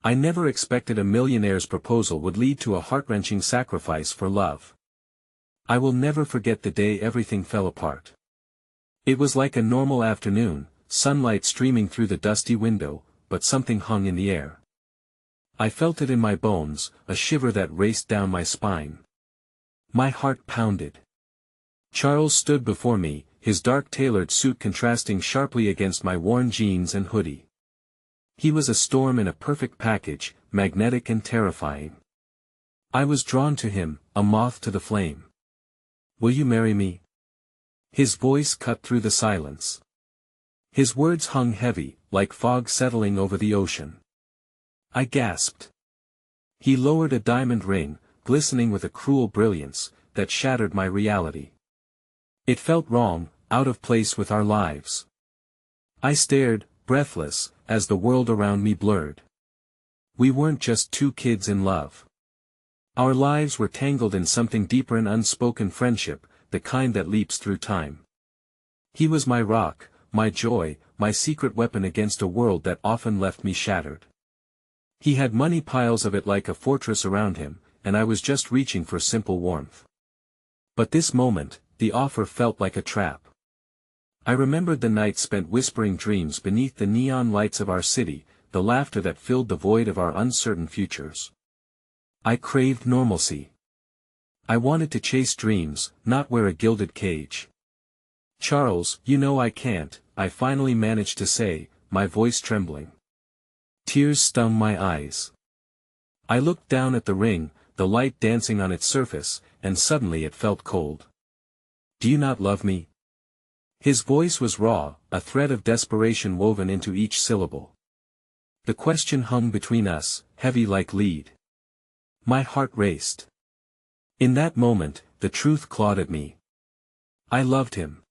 I never expected a millionaire's proposal would lead to a heart-wrenching sacrifice for love. I will never forget the day everything fell apart. It was like a normal afternoon, sunlight streaming through the dusty window, but something hung in the air. I felt it in my bones, a shiver that raced down my spine. My heart pounded. Charles stood before me, his dark tailored suit contrasting sharply against my worn jeans and hoodie. He was a storm in a perfect package, magnetic and terrifying. I was drawn to him, a moth to the flame. "Will you marry me?" His voice cut through the silence. His words hung heavy, like fog settling over the ocean. I gasped. He lowered a diamond ring, glistening with a cruel brilliance, that shattered my reality. It felt wrong, out of place with our lives. I stared, breathless, as the world around me blurred. We weren't just two kids in love. Our lives were tangled in something deeper, an unspoken friendship, the kind that leaps through time. He was my rock, my joy, my secret weapon against a world that often left me shattered. He had money, piles of it like a fortress around him, and I was just reaching for simple warmth. But this moment, the offer felt like a trap. I remembered the nights spent whispering dreams beneath the neon lights of our city, the laughter that filled the void of our uncertain futures. I craved normalcy. I wanted to chase dreams, not wear a gilded cage. "Charles, you know I can't," I finally managed to say, my voice trembling. Tears stung my eyes. I looked down at the ring, the light dancing on its surface, and suddenly it felt cold. "Do you not love me?" His voice was raw, a thread of desperation woven into each syllable. The question hung between us, heavy like lead. My heart raced. In that moment, the truth clawed at me. I loved him.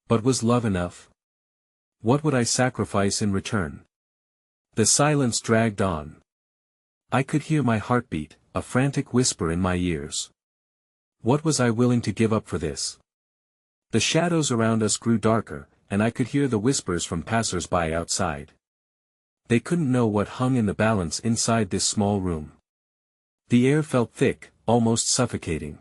But was love enough? What would I sacrifice in return? The silence dragged on. I could hear my heartbeat, a frantic whisper in my ears. What was I willing to give up for this? The shadows around us grew darker, and I could hear the whispers from passers-by outside. They couldn't know what hung in the balance inside this small room. The air felt thick, almost suffocating.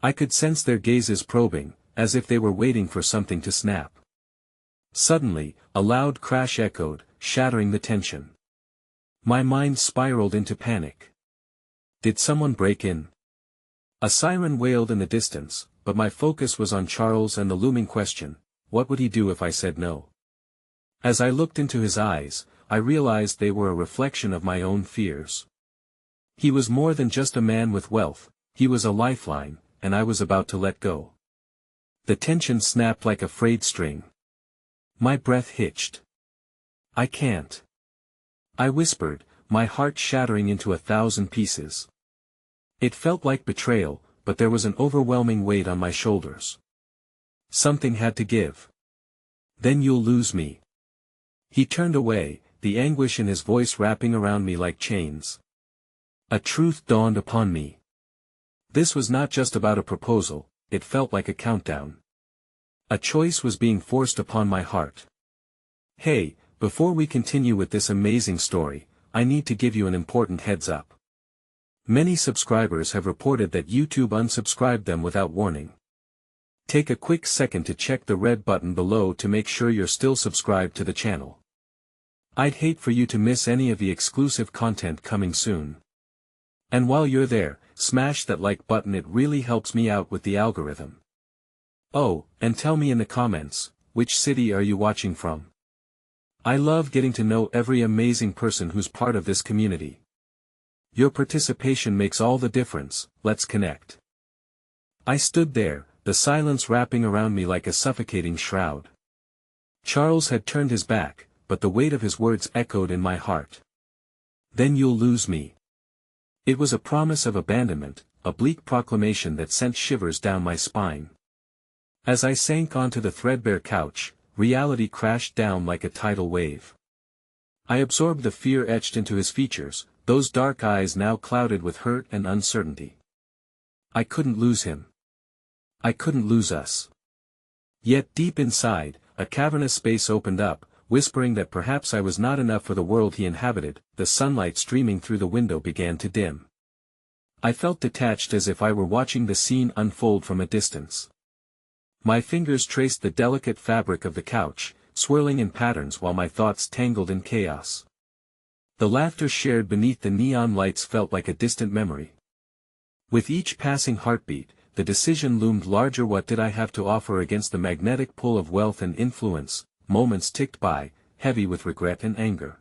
I could sense their gazes probing, as if they were waiting for something to snap. Suddenly, a loud crash echoed, shattering the tension. My mind spiraled into panic. Did someone break in? A siren wailed in the distance, but my focus was on Charles and the looming question, what would he do if I said no? As I looked into his eyes, I realized they were a reflection of my own fears. He was more than just a man with wealth, he was a lifeline, and I was about to let go. The tension snapped like a frayed string. My breath hitched. "I can't," I whispered, my heart shattering into 1,000 pieces. It felt like betrayal, but there was an overwhelming weight on my shoulders. Something had to give. "Then you'll lose me." He turned away, the anguish in his voice wrapping around me like chains. A truth dawned upon me. This was not just about a proposal, it felt like a countdown. A choice was being forced upon my heart. Hey, before we continue with this amazing story, I need to give you an important heads up. Many subscribers have reported that YouTube unsubscribed them without warning. Take a quick second to check the red button below to make sure you're still subscribed to the channel. I'd hate for you to miss any of the exclusive content coming soon. And while you're there, smash that like button, it really helps me out with the algorithm. Oh, and tell me in the comments, which city are you watching from? I love getting to know every amazing person who's part of this community. Your participation makes all the difference, let's connect. I stood there, the silence wrapping around me like a suffocating shroud. Charles had turned his back, but the weight of his words echoed in my heart. "Then you'll lose me." It was a promise of abandonment, a bleak proclamation that sent shivers down my spine. As I sank onto the threadbare couch, reality crashed down like a tidal wave. I absorbed the fear etched into his features, those dark eyes now clouded with hurt and uncertainty. I couldn't lose him. I couldn't lose us. Yet deep inside, a cavernous space opened up, whispering that perhaps I was not enough for the world he inhabited. The sunlight streaming through the window began to dim. I felt detached, as if I were watching the scene unfold from a distance. My fingers traced the delicate fabric of the couch, swirling in patterns while my thoughts tangled in chaos. The laughter shared beneath the neon lights felt like a distant memory. With each passing heartbeat, the decision loomed larger. What did I have to offer against the magnetic pull of wealth and influence? Moments ticked by, heavy with regret and anger.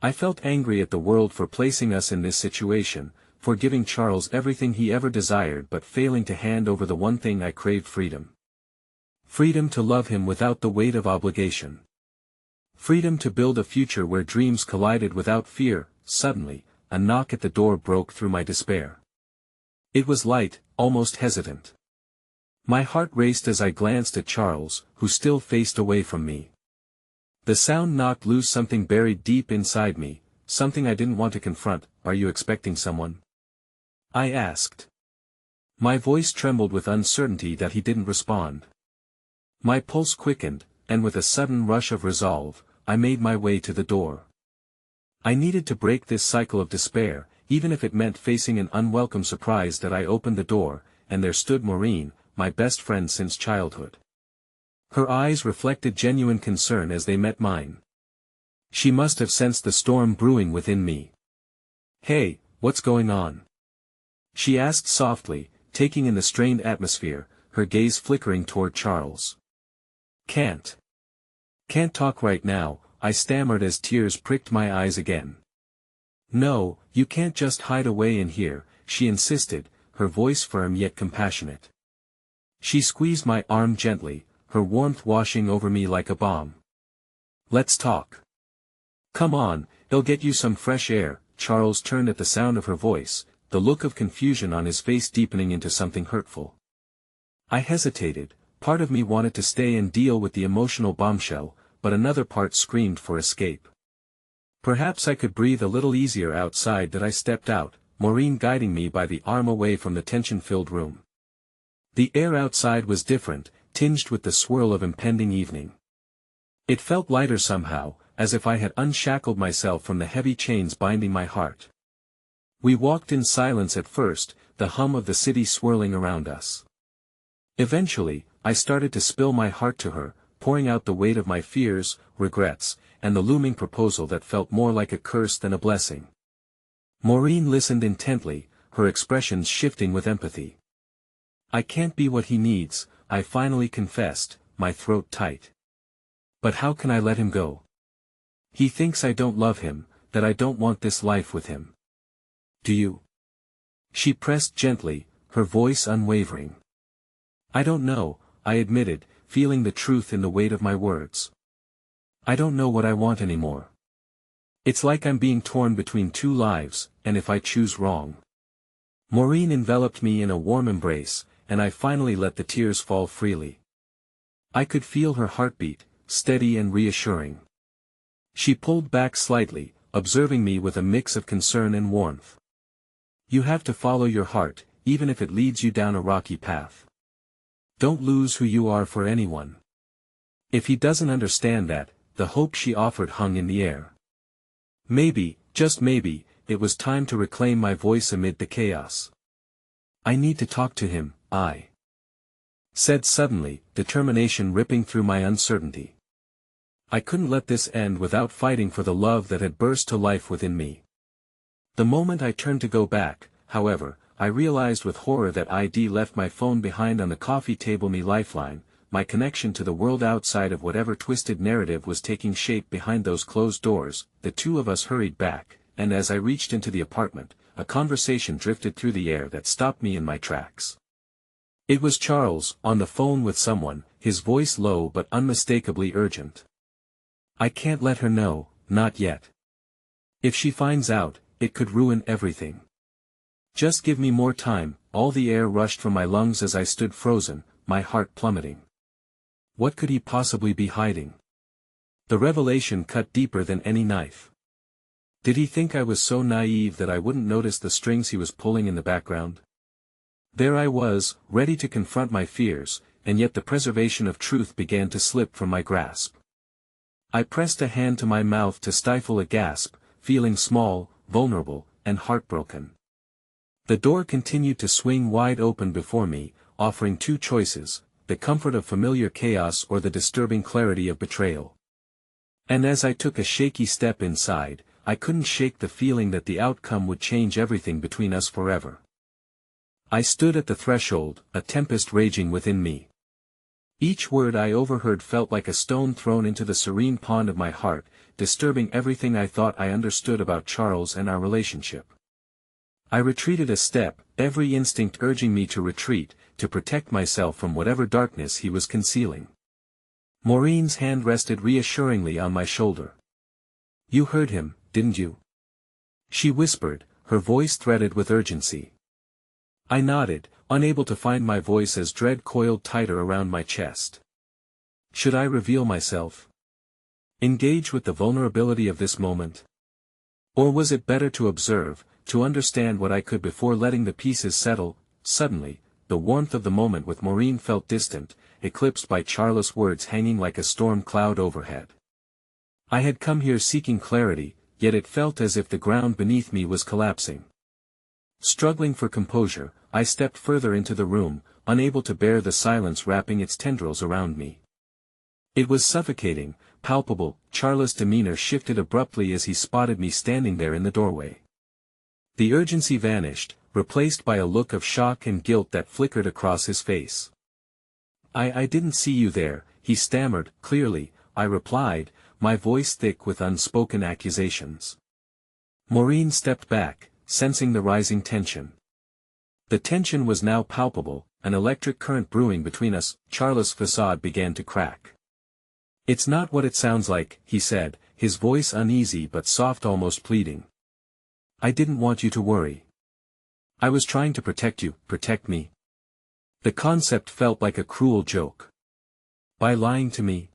I felt angry at the world for placing us in this situation, for giving Charles everything he ever desired but failing to hand over the one thing I craved: freedom. Freedom to love him without the weight of obligation. Freedom to build a future where dreams collided without fear. Suddenly, a knock at the door broke through my despair. It was light, almost hesitant. My heart raced as I glanced at Charles, who still faced away from me. The sound knocked loose something buried deep inside me, something I didn't want to confront. "Are you expecting someone?" I asked. My voice trembled with uncertainty that he didn't respond. My pulse quickened, and with a sudden rush of resolve, I made my way to the door. I needed to break this cycle of despair, even if it meant facing an unwelcome surprise. That I opened the door, and there stood Maureen, my best friend since childhood. Her eyes reflected genuine concern as they met mine. She must have sensed the storm brewing within me. "Hey, what's going on?" she asked softly, taking in the strained atmosphere, her gaze flickering toward Charles. Can't talk right now," I stammered as tears pricked my eyes again. "No, you can't just hide away in here," she insisted, her voice firm yet compassionate. She squeezed my arm gently, her warmth washing over me like a balm. "Let's talk. Come on, it'll get you some fresh air." Charles turned at the sound of her voice, the look of confusion on his face deepening into something hurtful. I hesitated. Part of me wanted to stay and deal with the emotional bombshell, but another part screamed for escape. Perhaps I could breathe a little easier outside. That I stepped out, Maureen guiding me by the arm away from the tension-filled room. The air outside was different, tinged with the swirl of impending evening. It felt lighter somehow, as if I had unshackled myself from the heavy chains binding my heart. We walked in silence at first, the hum of the city swirling around us. Eventually, I started to spill my heart to her, pouring out the weight of my fears, regrets, and the looming proposal that felt more like a curse than a blessing. Maureen listened intently, her expressions shifting with empathy. "I can't be what he needs," I finally confessed, my throat tight. "But how can I let him go? He thinks I don't love him, that I don't want this life with him. Do you?" She pressed gently, her voice unwavering. "I don't know," I admitted, feeling the truth in the weight of my words. "I don't know what I want anymore. It's like I'm being torn between two lives, and if I choose wrong." Maureen enveloped me in a warm embrace, and I finally let the tears fall freely. I could feel her heartbeat, steady and reassuring. She pulled back slightly, observing me with a mix of concern and warmth. "You have to follow your heart, even if it leads you down a rocky path. Don't lose who you are for anyone." If he doesn't understand that, the hope she offered hung in the air. Maybe, just maybe, it was time to reclaim my voice amid the chaos. "I need to talk to him," I said suddenly, determination ripping through my uncertainty. I couldn't let this end without fighting for the love that had burst to life within me. The moment I turned to go back, however, I realized with horror that I'd left my phone behind on the coffee table. My lifeline, my connection to the world outside of whatever twisted narrative was taking shape behind those closed doors. The two of us hurried back, and as I reached into the apartment, a conversation drifted through the air that stopped me in my tracks. It was Charles, on the phone with someone, his voice low but unmistakably urgent. "I can't let her know, not yet. If she finds out, it could ruin everything. Just give me more time." All the air rushed from my lungs as I stood frozen, my heart plummeting. What could he possibly be hiding? The revelation cut deeper than any knife. Did he think I was so naive that I wouldn't notice the strings he was pulling in the background? There I was, ready to confront my fears, and yet the preservation of truth began to slip from my grasp. I pressed a hand to my mouth to stifle a gasp, feeling small, vulnerable, and heartbroken. The door continued to swing wide open before me, offering two choices, the comfort of familiar chaos or the disturbing clarity of betrayal. And as I took a shaky step inside, I couldn't shake the feeling that the outcome would change everything between us forever. I stood at the threshold, a tempest raging within me. Each word I overheard felt like a stone thrown into the serene pond of my heart, disturbing everything I thought I understood about Charles and our relationship. I retreated a step, every instinct urging me to retreat, to protect myself from whatever darkness he was concealing. Maureen's hand rested reassuringly on my shoulder. "You heard him, didn't you?" she whispered, her voice threaded with urgency. I nodded, unable to find my voice as dread coiled tighter around my chest. Should I reveal myself? Engage with the vulnerability of this moment? Or was it better to observe, to understand what I could before letting the pieces settle? Suddenly, the warmth of the moment with Maureen felt distant, eclipsed by Charles' words hanging like a storm cloud overhead. I had come here seeking clarity, yet it felt as if the ground beneath me was collapsing. Struggling for composure, I stepped further into the room, unable to bear the silence wrapping its tendrils around me. It was suffocating, palpable. Charles' demeanor shifted abruptly as he spotted me standing there in the doorway. The urgency vanished, replaced by a look of shock and guilt that flickered across his face. I didn't see you there," he stammered. "Clearly," I replied, my voice thick with unspoken accusations. Maureen stepped back, sensing the rising tension. The tension was now palpable, an electric current brewing between us. Charles' facade began to crack. "It's not what it sounds like," he said, his voice uneasy but soft, almost pleading. "I didn't want you to worry. I was trying to protect you." Protect me? The concept felt like a cruel joke. By lying to me?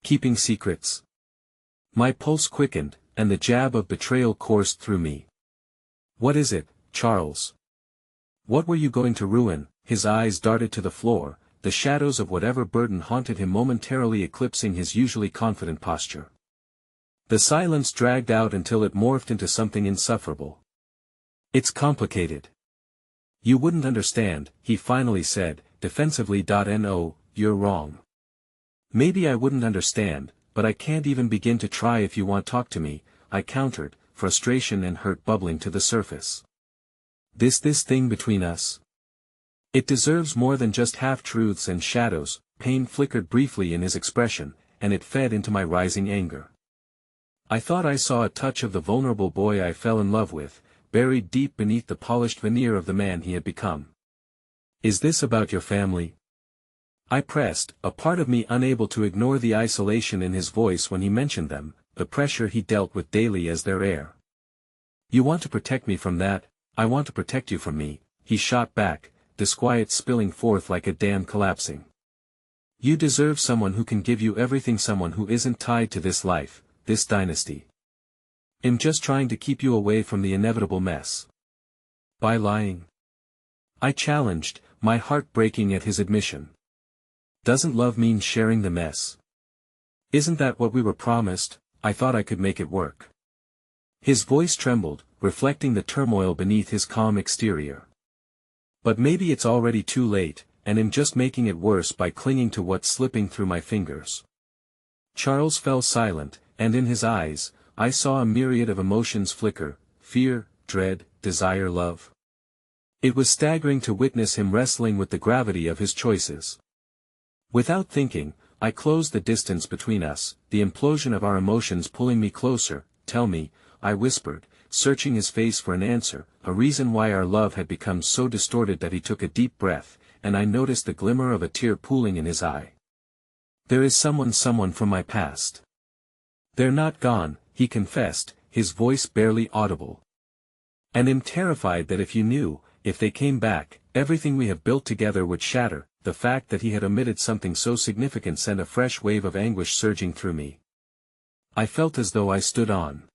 Keeping secrets? My pulse quickened, and the jab of betrayal coursed through me. "What is it, Charles? What were you going to ruin?" His eyes darted to the floor, the shadows of whatever burden haunted him momentarily eclipsing his usually confident posture. The silence dragged out until it morphed into something insufferable. "It's complicated. You wouldn't understand," he finally said, defensively. "No, you're wrong. Maybe I wouldn't understand, but I can't even begin to try if you want talk to me," I countered, frustration and hurt bubbling to the surface. This thing between us? It deserves more than just half-truths and shadows." Pain flickered briefly in his expression, and it fed into my rising anger. I thought I saw a touch of the vulnerable boy I fell in love with, buried deep beneath the polished veneer of the man he had become. "Is this about your family?" I pressed, a part of me unable to ignore the isolation in his voice when he mentioned them, the pressure he dealt with daily as their heir. "You want to protect me from that, I want to protect you from me," he shot back, disquiet spilling forth like a dam collapsing. "You deserve someone who can give you everything, someone who isn't tied to this life, this dynasty. I'm just trying to keep you away from the inevitable mess." "By lying?" I challenged, my heart breaking at his admission. "Doesn't love mean sharing the mess? Isn't that what we were promised? I thought I could make it work." His voice trembled, reflecting the turmoil beneath his calm exterior. "But maybe it's already too late, and I'm just making it worse by clinging to what's slipping through my fingers." Charles fell silent, and in his eyes, I saw a myriad of emotions flicker: fear, dread, desire, love. It was staggering to witness him wrestling with the gravity of his choices. Without thinking, I closed the distance between us, the implosion of our emotions pulling me closer. "Tell me," I whispered, searching his face for an answer, a reason why our love had become so distorted. That he took a deep breath, and I noticed the glimmer of a tear pooling in his eye. "There is someone from my past. They're not gone," he confessed, his voice barely audible. "And I'm terrified that if you knew, if they came back, everything we have built together would shatter." The fact that he had omitted something so significant sent a fresh wave of anguish surging through me. I felt as though I stood on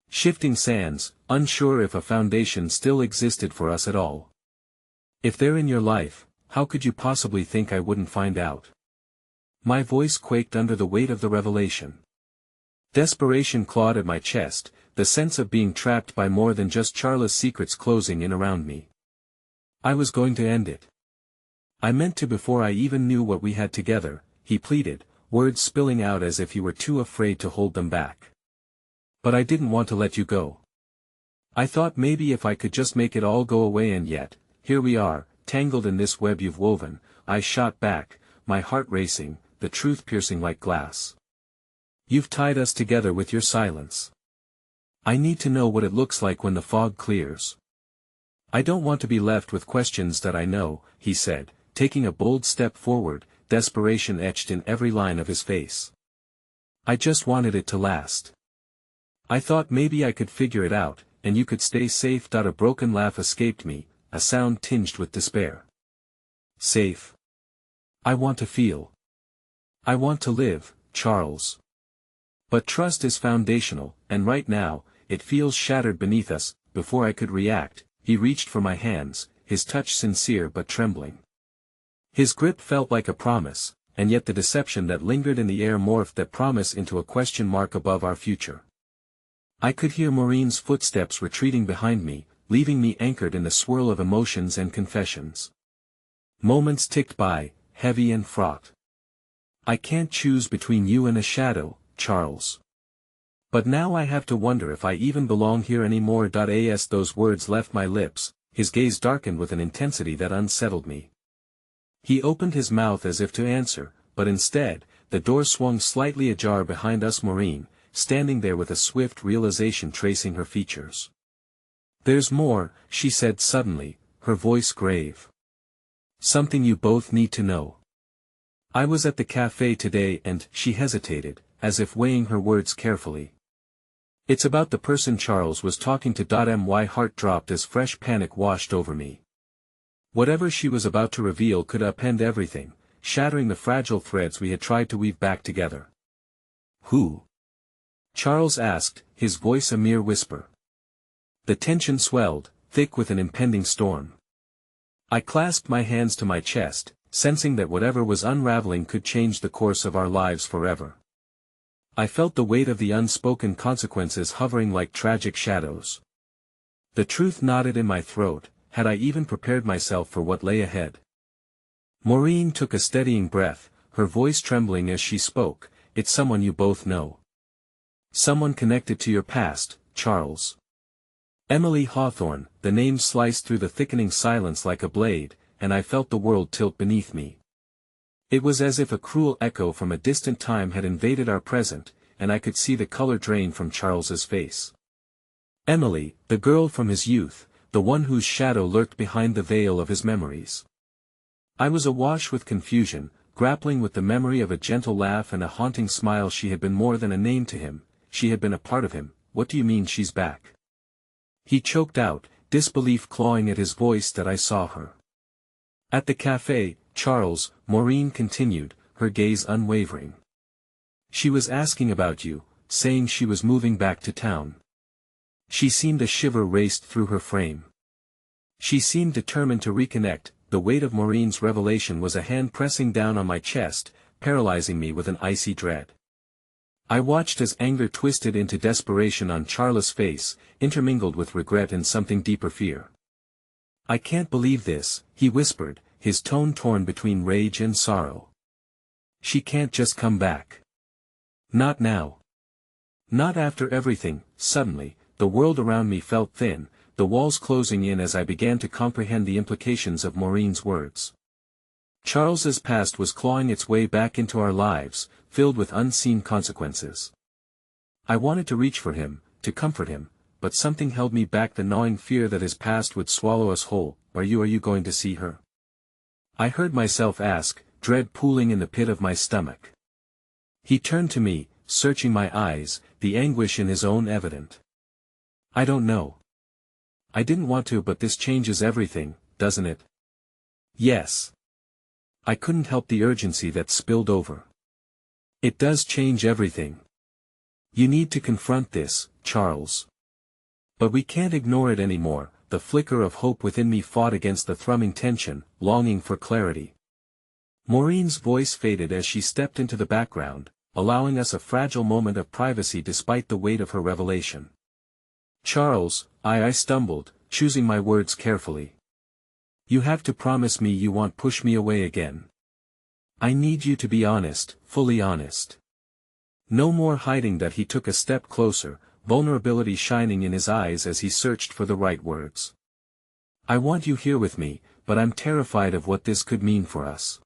shifting sands, unsure if a foundation still existed for us at all. "If they're in your life, how could you possibly think I wouldn't find out?" My voice quaked under the weight of the revelation. Desperation clawed at my chest, the sense of being trapped by more than just Charla's secrets closing in around me. I was going to end it. I meant to before I even knew what we had together, he pleaded, words spilling out as if he were too afraid to hold them back. But I didn't want to let you go. I thought maybe if I could just make it all go away, and yet, here we are, tangled in this web you've woven. I shot back, my heart racing, the truth piercing like glass. You've tied us together with your silence. I need to know what it looks like when the fog clears. I don't want to be left with questions that I know, he said, taking a bold step forward, desperation etched in every line of his face. I just wanted it to last. I thought maybe I could figure it out, and you could stay safe. A broken laugh escaped me, a sound tinged with despair. Safe? I want to feel. I want to live, Charles. But trust is foundational, and right now, it feels shattered beneath us. Before I could react, he reached for my hands, his touch sincere but trembling. His grip felt like a promise, and yet the deception that lingered in the air morphed that promise into a question mark above our future. I could hear Maureen's footsteps retreating behind me, leaving me anchored in the swirl of emotions and confessions. Moments ticked by, heavy and fraught. I can't choose between you and a shadow, Charles. But now I have to wonder if I even belong here anymore. As those words left my lips, his gaze darkened with an intensity that unsettled me. He opened his mouth as if to answer, but instead, the door swung slightly ajar behind us. Maureen, standing there with a swift realization tracing her features. There's more, she said suddenly, her voice grave. Something you both need to know. I was at the cafe today and, she hesitated, as if weighing her words carefully. It's about the person Charles was talking to. My heart dropped as fresh panic washed over me. Whatever she was about to reveal could upend everything, shattering the fragile threads we had tried to weave back together. Who? Charles asked, his voice a mere whisper. The tension swelled, thick with an impending storm. I clasped my hands to my chest, sensing that whatever was unraveling could change the course of our lives forever. I felt the weight of the unspoken consequences hovering like tragic shadows. The truth knotted in my throat. Had I even prepared myself for what lay ahead? Maureen took a steadying breath, her voice trembling as she spoke. It's someone you both know. Someone connected to your past, Charles. Emily Hawthorne. The name sliced through the thickening silence like a blade, and I felt the world tilt beneath me. It was as if a cruel echo from a distant time had invaded our present, and I could see the color drain from Charles's face. Emily, the girl from his youth, the one whose shadow lurked behind the veil of his memories. I was awash with confusion, grappling with the memory of a gentle laugh and a haunting smile. She had been more than a name to him, she had been a part of him. What do you mean she's back? He choked out, disbelief clawing at his voice. That I saw her at the cafe, Charles, Maureen continued, her gaze unwavering. She was asking about you, saying she was moving back to town. She seemed a shiver raced through her frame. She seemed determined to reconnect. The weight of Maureen's revelation was a hand pressing down on my chest, paralyzing me with an icy dread. I watched as anger twisted into desperation on Charla's face, intermingled with regret and something deeper fear. I can't believe this, he whispered, his tone torn between rage and sorrow. She can't just come back. Not now. Not after everything. Suddenly, the world around me felt thin, the walls closing in as I began to comprehend the implications of Maureen's words. Charles's past was clawing its way back into our lives, filled with unseen consequences. I wanted to reach for him, to comfort him, but something held me back, the gnawing fear that his past would swallow us whole. Are you going to see her? I heard myself ask, dread pooling in the pit of my stomach. He turned to me, searching my eyes, the anguish in his own evident. I don't know. I didn't want to, but this changes everything, doesn't it? Yes. I couldn't help the urgency that spilled over. It does change everything. You need to confront this, Charles. But we can't ignore it anymore. The flicker of hope within me fought against the thrumming tension, longing for clarity. Maureen's voice faded as she stepped into the background, allowing us a fragile moment of privacy despite the weight of her revelation. Charles, I stumbled, choosing my words carefully. You have to promise me you won't push me away again. I need you to be honest, fully honest. No more hiding. That he took a step closer, vulnerability shining in his eyes as he searched for the right words. I want you here with me, but I'm terrified of what this could mean for us.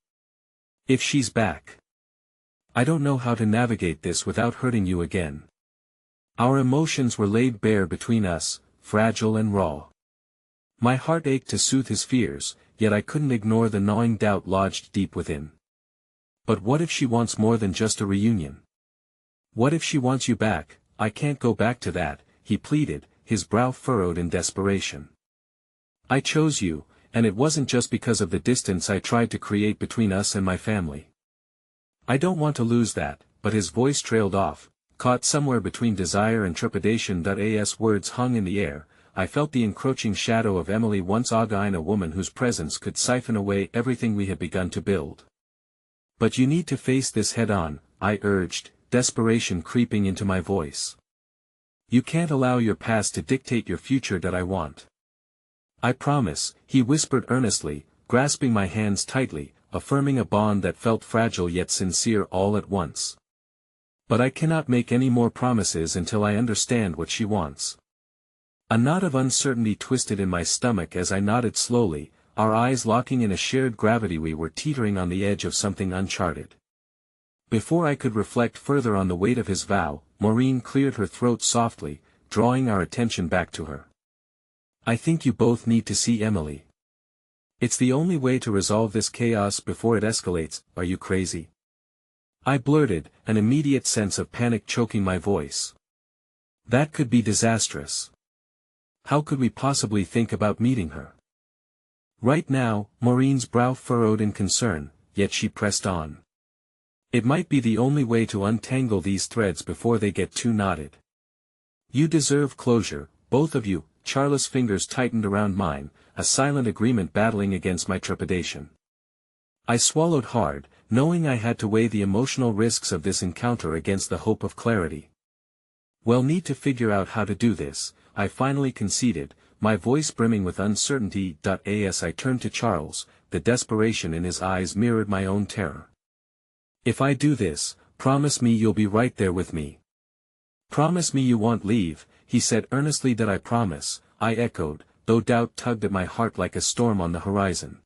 If she's back. I don't know how to navigate this without hurting you again. Our emotions were laid bare between us, fragile and raw. My heart ached to soothe his fears, yet I couldn't ignore the gnawing doubt lodged deep within. But what if she wants more than just a reunion? What if she wants you back? I can't go back to that, he pleaded, his brow furrowed in desperation. I chose you, and it wasn't just because of the distance I tried to create between us and my family. I don't want to lose that, but his voice trailed off, caught somewhere between desire and trepidation. As words hung in the air, I felt the encroaching shadow of Emily, once August, a woman whose presence could siphon away everything we had begun to build. But you need to face this head-on, I urged, desperation creeping into my voice. You can't allow your past to dictate your future. That I want. I promise, he whispered earnestly, grasping my hands tightly, affirming a bond that felt fragile yet sincere all at once. But I cannot make any more promises until I understand what she wants. A knot of uncertainty twisted in my stomach as I nodded slowly, our eyes locking in a shared gravity. We were teetering on the edge of something uncharted. Before I could reflect further on the weight of his vow, Maureen cleared her throat softly, drawing our attention back to her. I think you both need to see Emily. It's the only way to resolve this chaos before it escalates. Are you crazy? I blurted, an immediate sense of panic choking my voice. That could be disastrous. How could we possibly think about meeting her? Right now, Maureen's brow furrowed in concern, yet she pressed on. It might be the only way to untangle these threads before they get too knotted. You deserve closure, both of you. Charles' fingers tightened around mine, a silent agreement battling against my trepidation. I swallowed hard, knowing I had to weigh the emotional risks of this encounter against the hope of clarity. We'll need to figure out how to do this, I finally conceded, my voice brimming with uncertainty. As I turned to Charles, the desperation in his eyes mirrored my own terror. If I do this, promise me you'll be right there with me. Promise me you won't leave, he said earnestly. That I promise, I echoed, though doubt tugged at my heart like a storm on the horizon.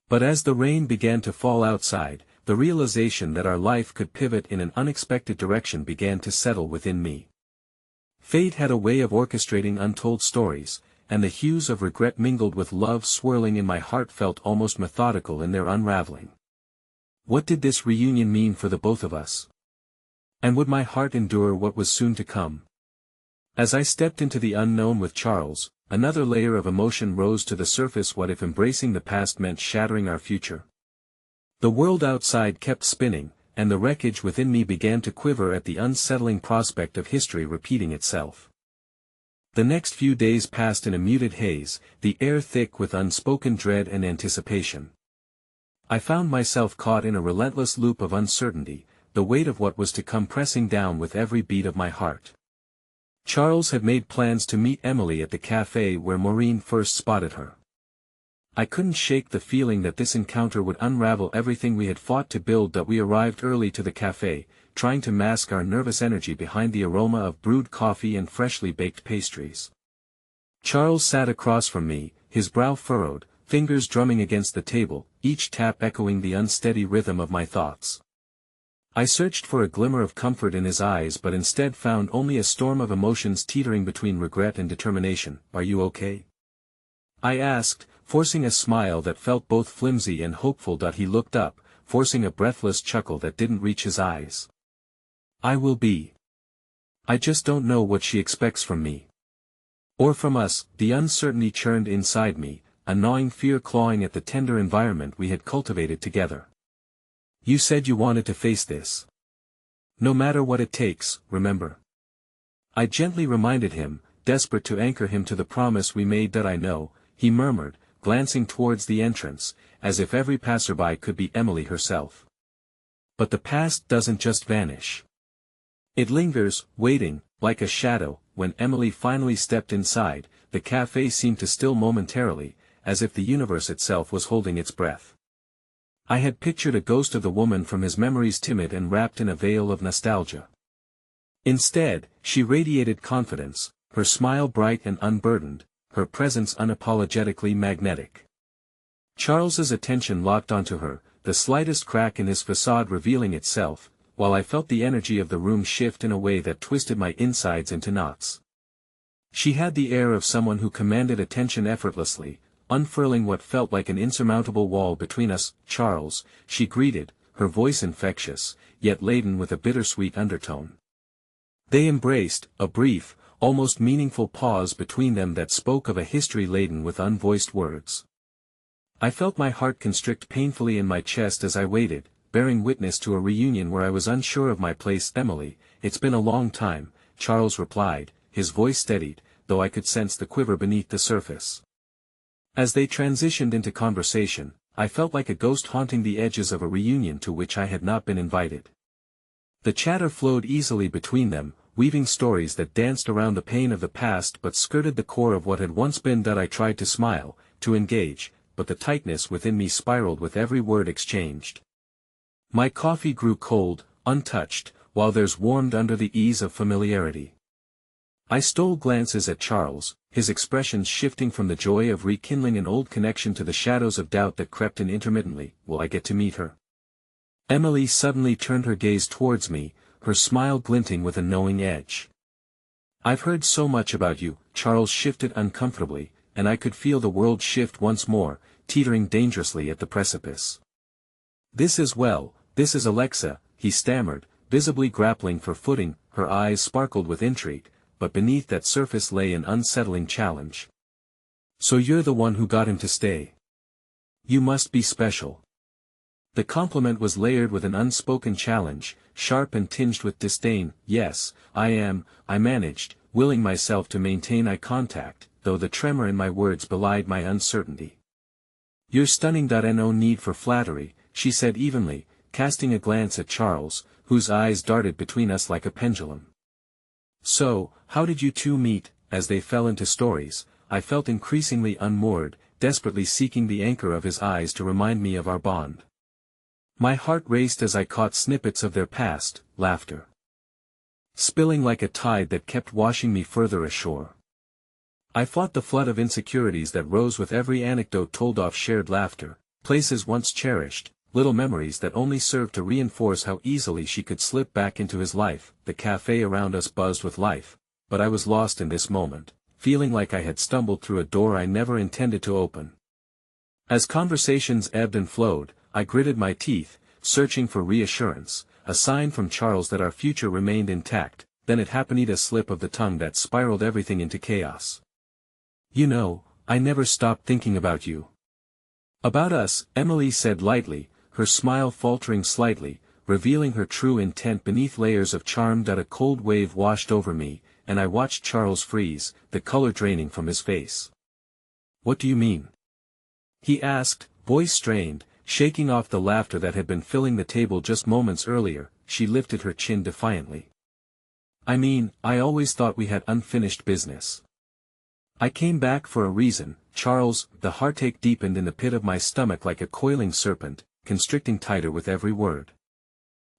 But as the rain began to fall outside, the realization that our life could pivot in an unexpected direction began to settle within me. Fate had a way of orchestrating untold stories, and the hues of regret mingled with love swirling in my heart felt almost methodical in their unraveling. What did this reunion mean for the both of us? And would my heart endure what was soon to come? As I stepped into the unknown with Charles, another layer of emotion rose to the surface. What if embracing the past meant shattering our future? The world outside kept spinning, and the wreckage within me began to quiver at the unsettling prospect of history repeating itself. The next few days passed in a muted haze, the air thick with unspoken dread and anticipation. I found myself caught in a relentless loop of uncertainty, the weight of what was to come pressing down with every beat of my heart. Charles had made plans to meet Emily at the cafe where Maureen first spotted her. I couldn't shake the feeling that this encounter would unravel everything we had fought to build. We arrived early to the cafe, trying to mask our nervous energy behind the aroma of brewed coffee and freshly baked pastries. Charles sat across from me, his brow furrowed, fingers drumming against the table, each tap echoing the unsteady rhythm of my thoughts. I searched for a glimmer of comfort in his eyes but instead found only a storm of emotions teetering between regret and determination. Are you okay? I asked, forcing a smile that felt both flimsy and hopeful. He looked up, forcing a breathless chuckle that didn't reach his eyes. I will be. I just don't know what she expects from me. Or from us. The uncertainty churned inside me, a gnawing fear clawing at the tender environment we had cultivated together. You said you wanted to face this. No matter what it takes, remember. I gently reminded him, desperate to anchor him to the promise we made. I know, he murmured, glancing towards the entrance, as if every passerby could be Emily herself. But the past doesn't just vanish. It lingers, waiting, like a shadow. When Emily finally stepped inside, the cafe seemed to still momentarily, as if the universe itself was holding its breath. I had pictured a ghost of the woman from his memories, timid and wrapped in a veil of nostalgia. Instead, she radiated confidence, her smile bright and unburdened, her presence unapologetically magnetic. Charles's attention locked onto her, the slightest crack in his facade revealing itself, while I felt the energy of the room shift in a way that twisted my insides into knots. She had the air of someone who commanded attention effortlessly, unfurling what felt like an insurmountable wall between us. "Charles," she greeted, her voice infectious, yet laden with a bittersweet undertone. They embraced, a brief, almost meaningful pause between them that spoke of a history laden with unvoiced words. I felt my heart constrict painfully in my chest as I waited, bearing witness to a reunion where I was unsure of my place. "Emily, it's been a long time," Charles replied, his voice steadied, though I could sense the quiver beneath the surface. As they transitioned into conversation, I felt like a ghost haunting the edges of a reunion to which I had not been invited. The chatter flowed easily between them, weaving stories that danced around the pain of the past but skirted the core of what had once been. That I tried to smile, to engage, but the tightness within me spiraled with every word exchanged. My coffee grew cold, untouched, while theirs warmed under the ease of familiarity. I stole glances at Charles, his expressions shifting from the joy of rekindling an old connection to the shadows of doubt that crept in intermittently. "Will I get to meet her?" Emily suddenly turned her gaze towards me, her smile glinting with a knowing edge. "I've heard so much about you." Charles shifted uncomfortably, and I could feel the world shift once more, teetering dangerously at the precipice. This is Alexa," he stammered, visibly grappling for footing. Her eyes sparkled with intrigue, but beneath that surface lay an unsettling challenge. "So you're the one who got him to stay? You must be special." The compliment was layered with an unspoken challenge, sharp and tinged with disdain. "Yes, I am," I managed, willing myself to maintain eye contact, though the tremor in my words belied my uncertainty. "You're stunning. No need for flattery," she said evenly, casting a glance at Charles, whose eyes darted between us like a pendulum. "So, how did you two meet?" As they fell into stories, I felt increasingly unmoored, desperately seeking the anchor of his eyes to remind me of our bond. My heart raced as I caught snippets of their past, laughter spilling like a tide that kept washing me further ashore. I fought the flood of insecurities that rose with every anecdote told off shared laughter, places once cherished, little memories that only served to reinforce how easily she could slip back into his life. The cafe around us buzzed with life, but I was lost in this moment, feeling like I had stumbled through a door I never intended to open. As conversations ebbed and flowed, I gritted my teeth, searching for reassurance, a sign from Charles that our future remained intact. Then it happened, a slip of the tongue that spiraled everything into chaos. "You know, I never stopped thinking about you." "About us," Emily said lightly, her smile faltering slightly, revealing her true intent beneath layers of charm. A cold wave washed over me, and I watched Charles freeze, the color draining from his face. "What do you mean?" he asked, voice strained, shaking off the laughter that had been filling the table just moments earlier. She lifted her chin defiantly. "I mean, I always thought we had unfinished business. I came back for a reason, Charles." The heartache deepened in the pit of my stomach like a coiling serpent, constricting tighter with every word.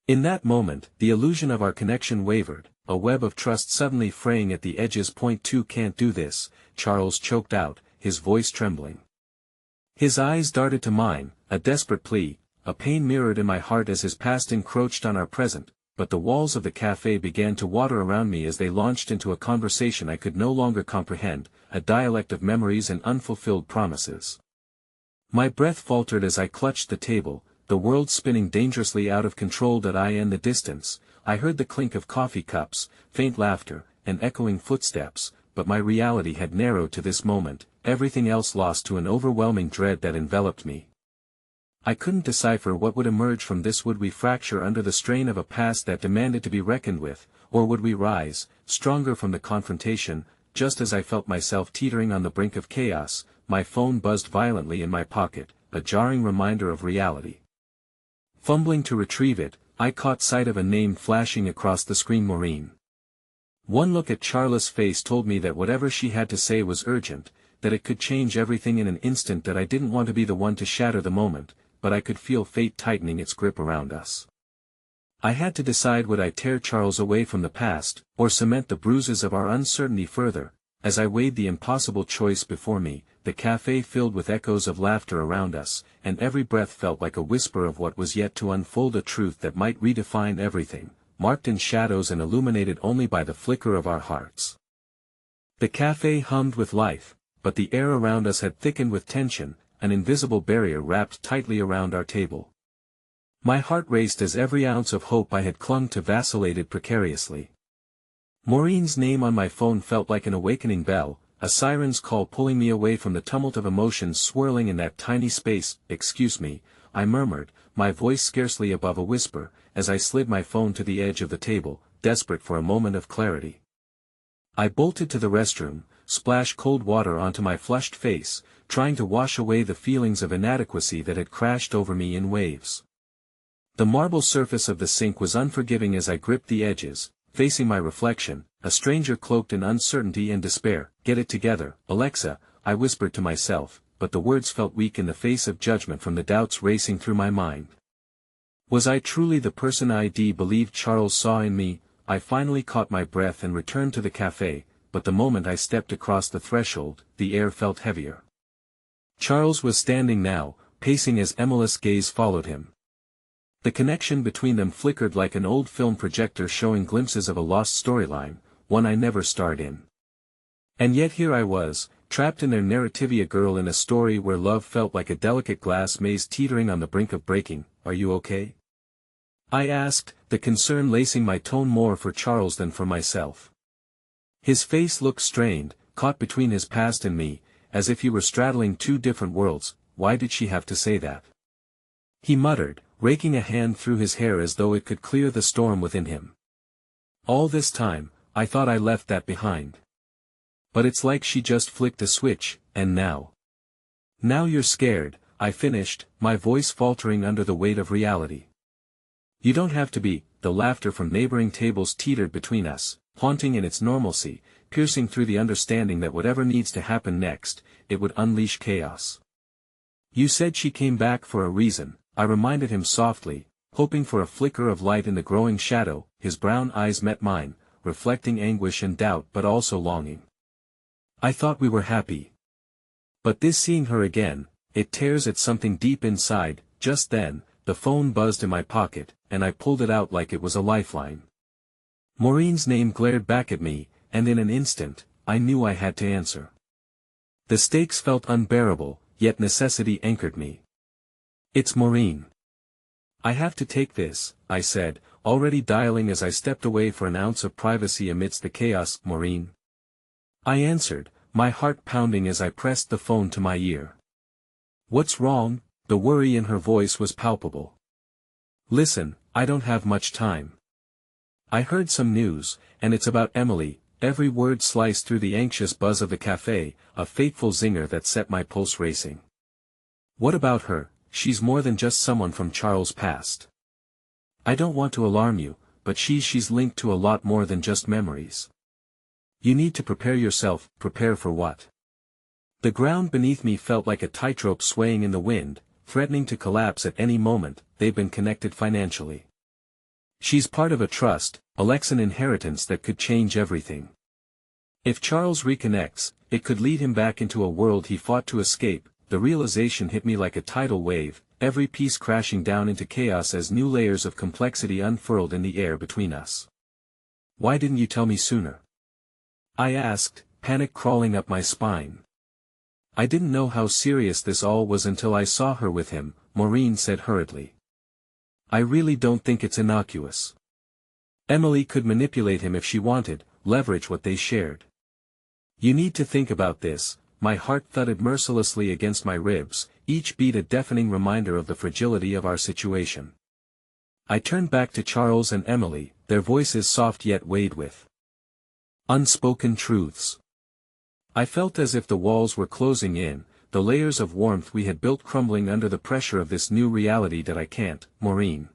In that moment, the illusion of our connection wavered, a web of trust suddenly fraying at the edges. "2 can't do this," Charles choked out, his voice trembling. His eyes darted to mine, a desperate plea, a pain mirrored in my heart as his past encroached on our present. But the walls of the cafe began to water around me as they launched into a conversation I could no longer comprehend, a dialect of memories and unfulfilled promises. My breath faltered as I clutched the table, the world spinning dangerously out of control. In the distance, I heard the clink of coffee cups, faint laughter, and echoing footsteps, but my reality had narrowed to this moment, everything else lost to an overwhelming dread that enveloped me. I couldn't decipher what would emerge from this. Would we fracture under the strain of a past that demanded to be reckoned with, or would we rise, stronger from the confrontation? just as I felt myself teetering on the brink of chaos, my phone buzzed violently in my pocket, a jarring reminder of reality. Fumbling to retrieve it, I caught sight of a name flashing across the screen: Maureen. One look at Charlotte's face told me that whatever she had to say was urgent, that it could change everything in an instant, that I didn't want to be the one to shatter the moment, but I could feel fate tightening its grip around us. I had to decide, would I tear Charles away from the past, or cement the bruises of our uncertainty further. As I weighed the impossible choice before me, the cafe filled with echoes of laughter around us, and every breath felt like a whisper of what was yet to unfold, a truth that might redefine everything, marked in shadows and illuminated only by the flicker of our hearts. The cafe hummed with life, but the air around us had thickened with tension, an invisible barrier wrapped tightly around our table. My heart raced as every ounce of hope I had clung to vacillated precariously. Maureen's name on my phone felt like an awakening bell, a siren's call pulling me away from the tumult of emotions swirling in that tiny space. "Excuse me," I murmured, my voice scarcely above a whisper, as I slid my phone to the edge of the table, desperate for a moment of clarity. I bolted to the restroom, splashed cold water onto my flushed face, trying to wash away the feelings of inadequacy that had crashed over me in waves. The marble surface of the sink was unforgiving as I gripped the edges, facing my reflection, a stranger cloaked in uncertainty and despair. "Get it together, Alexa," I whispered to myself, but the words felt weak in the face of judgment from the doubts racing through my mind. Was I truly the person I'd believed Charles saw in me? I finally caught my breath and returned to the cafe, but the moment I stepped across the threshold, the air felt heavier. Charles was standing now, pacing as Emily's gaze followed him. The connection between them flickered like an old film projector showing glimpses of a lost storyline, one I never starred in. And yet here I was, trapped in their narrative, a girl in a story where love felt like a delicate glass maze teetering on the brink of breaking. "Are you okay?" I asked, the concern lacing my tone more for Charles than for myself. His face looked strained, caught between his past and me, as if he were straddling two different worlds. "Why did she have to say that?" he muttered, raking a hand through his hair as though it could clear the storm within him. "All this time, I thought I left that behind. But it's like she just flicked a switch, and now you're scared," I finished, my voice faltering under the weight of reality. "You don't have to be." The laughter from neighboring tables teetered between us, haunting in its normalcy, piercing through the understanding that whatever needs to happen next, it would unleash chaos. "You said she came back for a reason," I reminded him softly, hoping for a flicker of light in the growing shadow. His brown eyes met mine, reflecting anguish and doubt but also longing. "I thought we were happy. But this seeing her again, it tears at something deep inside." Just then, the phone buzzed in my pocket, and I pulled it out like it was a lifeline. Maureen's name glared back at me, and in an instant, I knew I had to answer. The stakes felt unbearable, yet necessity anchored me. "It's Maureen. I have to take this," I said, already dialing as I stepped away for an ounce of privacy amidst the chaos. "Maureen?" I answered, my heart pounding as I pressed the phone to my ear. "What's wrong?" The worry in her voice was palpable. "Listen, I don't have much time. I heard some news, and it's about Emily." Every word sliced through the anxious buzz of the cafe, a fateful zinger that set my pulse racing. "What about her?" "She's more than just someone from Charles' past. I don't want to alarm you, but she's linked to a lot more than just memories. You need to prepare yourself." "Prepare for what?" The ground beneath me felt like a tightrope swaying in the wind, threatening to collapse at any moment. "They've been connected financially. She's part of a trust, Alexan inheritance that could change everything. If Charles reconnects, it could lead him back into a world he fought to escape." The realization hit me like a tidal wave, every piece crashing down into chaos as new layers of complexity unfurled in the air between us. "Why didn't you tell me sooner?" I asked, panic crawling up my spine. "I didn't know how serious this all was until I saw her with him," Maureen said hurriedly. "I really don't think it's innocuous. Emily could manipulate him if she wanted, leverage what they shared. You need to think about this." My heart thudded mercilessly against my ribs, each beat a deafening reminder of the fragility of our situation. I turned back to Charles and Emily, their voices soft yet weighed with unspoken truths. I felt as if the walls were closing in, the layers of warmth we had built crumbling under the pressure of this new reality that I can't, Maureen.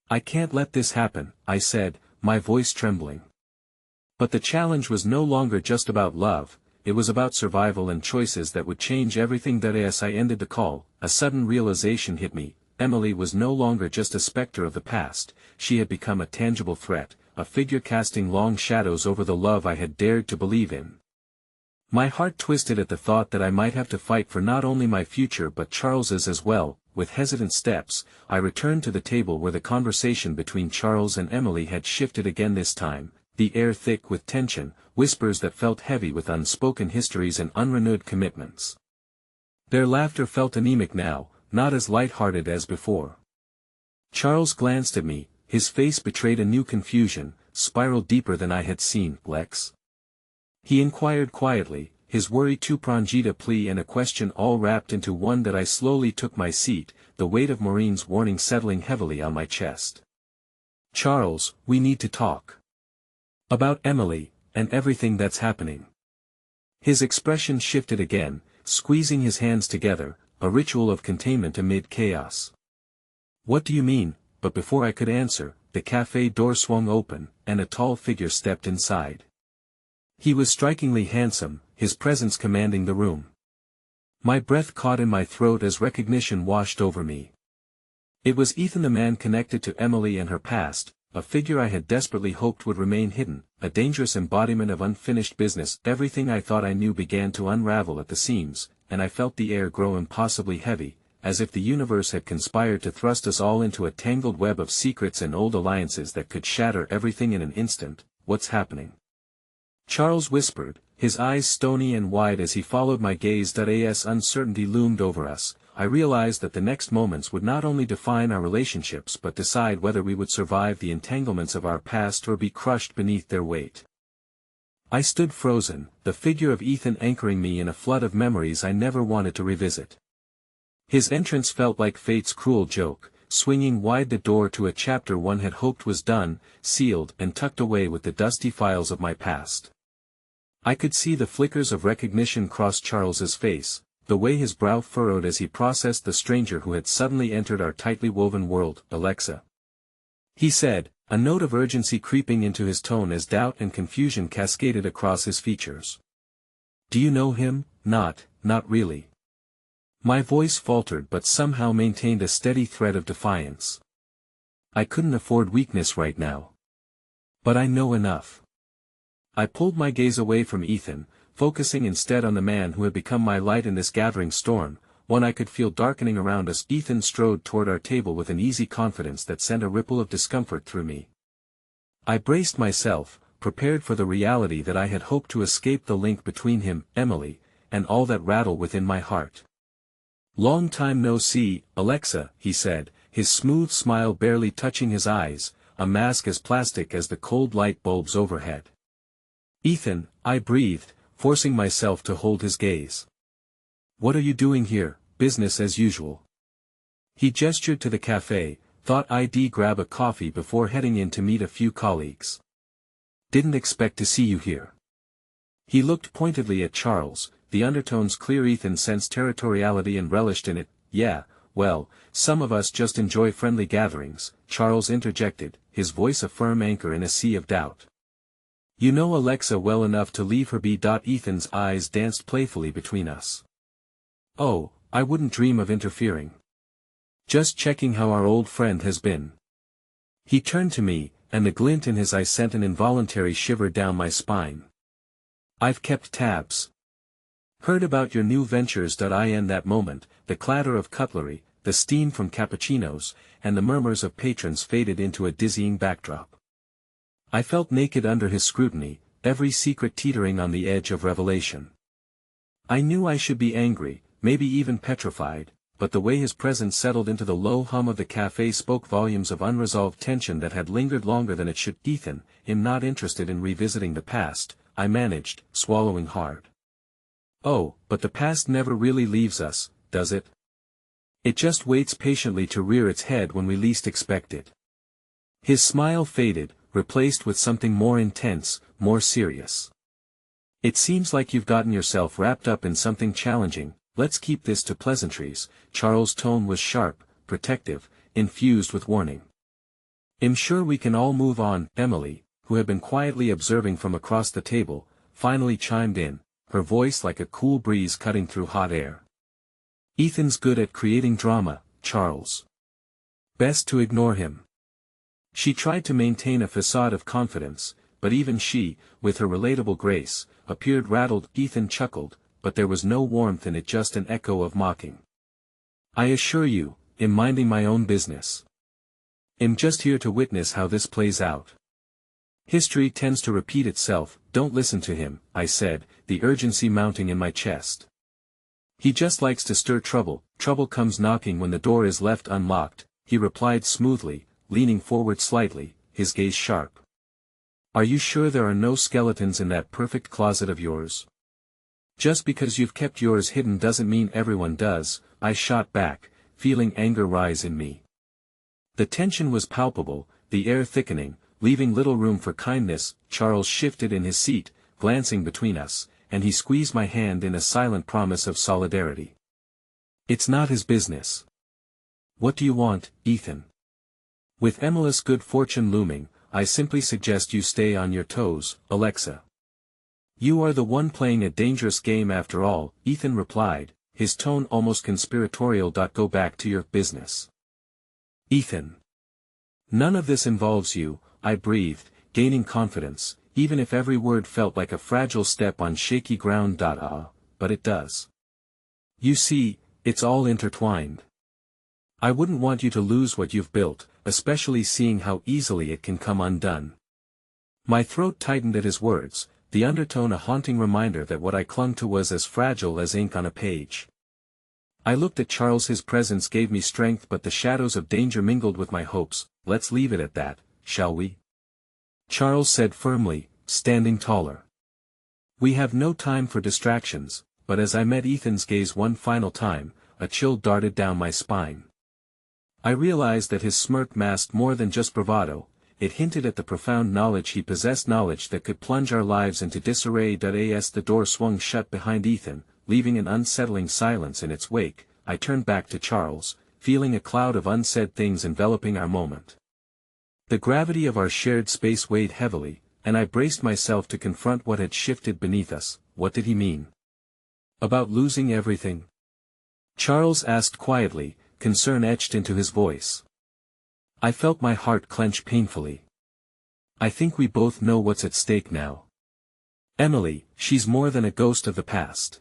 I can't let this happen, I said, my voice trembling. But the challenge was no longer just about love, it was about survival and choices that would change everything. As I ended the call, a sudden realization hit me. Emily was no longer just a specter of the past, she had become a tangible threat, a figure casting long shadows over the love I had dared to believe in. My heart twisted at the thought that I might have to fight for not only my future but Charles's as well. With hesitant steps, I returned to the table where the conversation between Charles and Emily had shifted again, this time, the air thick with tension, whispers that felt heavy with unspoken histories and unrenewed commitments. Their laughter felt anemic now, not as light-hearted as before. Charles glanced at me, his face betrayed a new confusion, spiraled deeper than I had seen. Lex? He inquired quietly, his worry too pronged a plea and a question all wrapped into one. That I slowly took my seat, the weight of Maureen's warning settling heavily on my chest. Charles, we need to talk. About Emily, and everything that's happening. His expression shifted again, squeezing his hands together, a ritual of containment amid chaos. What do you mean? But before I could answer, the cafe door swung open, and a tall figure stepped inside. He was strikingly handsome, his presence commanding the room. My breath caught in my throat as recognition washed over me. It was Ethan, the man connected to Emily and her past, a figure I had desperately hoped would remain hidden, a dangerous embodiment of unfinished business. Everything I thought I knew began to unravel at the seams, and I felt the air grow impossibly heavy, as if the universe had conspired to thrust us all into a tangled web of secrets and old alliances that could shatter everything in an instant. What's happening? Charles whispered, his eyes stony and wide as he followed my gaze. As uncertainty loomed over us, I realized that the next moments would not only define our relationships but decide whether we would survive the entanglements of our past or be crushed beneath their weight. I stood frozen, the figure of Ethan anchoring me in a flood of memories I never wanted to revisit. His entrance felt like fate's cruel joke, swinging wide the door to a chapter one had hoped was done, sealed and tucked away with the dusty files of my past. I could see the flickers of recognition cross Charles's face, the way his brow furrowed as he processed the stranger who had suddenly entered our tightly woven world. Alexa, he said, a note of urgency creeping into his tone as doubt and confusion cascaded across his features. Do you know him? Not really. My voice faltered but somehow maintained a steady thread of defiance. I couldn't afford weakness right now. But I know enough. I pulled my gaze away from Ethan, focusing instead on the man who had become my light in this gathering storm, one I could feel darkening around us. Ethan strode toward our table with an easy confidence that sent a ripple of discomfort through me. I braced myself, prepared for the reality that I had hoped to escape, the link between him, Emily, and all that rattled within my heart. Long time no see, Alexa, he said, his smooth smile barely touching his eyes, a mask as plastic as the cold light bulbs overhead. Ethan, I breathed, forcing myself to hold his gaze. What are you doing here? Business as usual. He gestured to the cafe, thought I'd grab a coffee before heading in to meet a few colleagues. Didn't expect to see you here. He looked pointedly at Charles, the undertones clear. Ethan sensed territoriality and relished in it. Yeah, well, some of us just enjoy friendly gatherings, Charles interjected, his voice a firm anchor in a sea of doubt. You know Alexa well enough to leave her be. Ethan's eyes danced playfully between us. Oh, I wouldn't dream of interfering. Just checking how our old friend has been. He turned to me, and the glint in his eye sent an involuntary shiver down my spine. I've kept tabs. Heard about your new ventures. In that moment, the clatter of cutlery, the steam from cappuccinos, and the murmurs of patrons faded into a dizzying backdrop. I felt naked under his scrutiny, every secret teetering on the edge of revelation. I knew I should be angry, maybe even petrified, but the way his presence settled into the low hum of the cafe spoke volumes of unresolved tension that had lingered longer than it should. Ethan, him not interested in revisiting the past, I managed, swallowing hard. Oh, but the past never really leaves us, does it? It just waits patiently to rear its head when we least expect it. His smile faded, replaced with something more intense, more serious. It seems like you've gotten yourself wrapped up in something challenging. Let's keep this to pleasantries. Charles' tone was sharp, protective, infused with warning. I'm sure we can all move on. Emily, who had been quietly observing from across the table, finally chimed in, her voice like a cool breeze cutting through hot air. Ethan's good at creating drama, Charles. Best to ignore him. She tried to maintain a facade of confidence, but even she, with her relatable grace, appeared rattled. Ethan chuckled, but there was no warmth in it, just an echo of mocking. I assure you, I'm minding my own business. I'm just here to witness how this plays out. History tends to repeat itself. Don't listen to him, I said, the urgency mounting in my chest. He just likes to stir trouble. Trouble comes knocking when the door is left unlocked, he replied smoothly, leaning forward slightly, his gaze sharp. Are you sure there are no skeletons in that perfect closet of yours? Just because you've kept yours hidden doesn't mean everyone does, I shot back, feeling anger rise in me. The tension was palpable, the air thickening, leaving little room for kindness. Charles shifted in his seat, glancing between us, and he squeezed my hand in a silent promise of solidarity. It's not his business. What do you want, Ethan? With Emily's good fortune looming, I simply suggest you stay on your toes, Alexa. You are the one playing a dangerous game after all, Ethan replied, his tone almost conspiratorial. Go back to your business. Ethan. None of this involves you, I breathed, gaining confidence, even if every word felt like a fragile step on shaky ground. But it does. You see, it's all intertwined. I wouldn't want you to lose what you've built, especially seeing how easily it can come undone. My throat tightened at his words, the undertone a haunting reminder that what I clung to was as fragile as ink on a page. I looked at Charles. His presence gave me strength, but the shadows of danger mingled with my hopes. Let's leave it at that, shall we? Charles said firmly, standing taller. We have no time for distractions, but as I met Ethan's gaze one final time, a chill darted down my spine. I realized that his smirk masked more than just bravado, it hinted at the profound knowledge he possessed, knowledge that could plunge our lives into disarray. As the door swung shut behind Ethan, leaving an unsettling silence in its wake, I turned back to Charles, feeling a cloud of unsaid things enveloping our moment. The gravity of our shared space weighed heavily, and I braced myself to confront what had shifted beneath us. What did he mean? About losing everything? Charles asked quietly, concern etched into his voice. I felt my heart clench painfully. I think we both know what's at stake now. Emily, she's more than a ghost of the past.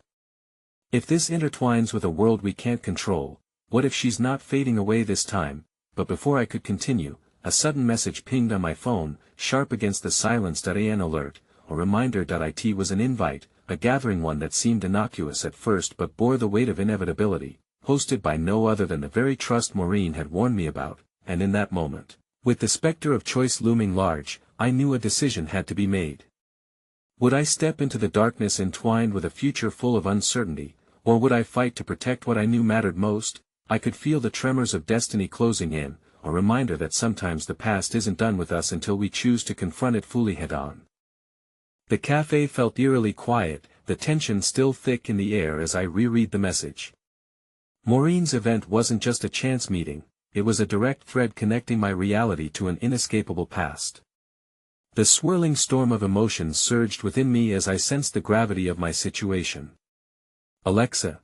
If this intertwines with a world we can't control, what if she's not fading away this time? But before I could continue, a sudden message pinged on my phone, sharp against the silence. An alert, a reminder. It was an invite, a gathering, one that seemed innocuous at first but bore the weight of inevitability, hosted by no other than the very trust Maureen had warned me about, and in that moment, with the specter of choice looming large, I knew a decision had to be made. Would I step into the darkness entwined with a future full of uncertainty, or would I fight to protect what I knew mattered most? I could feel the tremors of destiny closing in, a reminder that sometimes the past isn't done with us until we choose to confront it fully head-on. The cafe felt eerily quiet, the tension still thick in the air as I reread the message. Maureen's event wasn't just a chance meeting, it was a direct thread connecting my reality to an inescapable past. The swirling storm of emotions surged within me as I sensed the gravity of my situation. Alexa.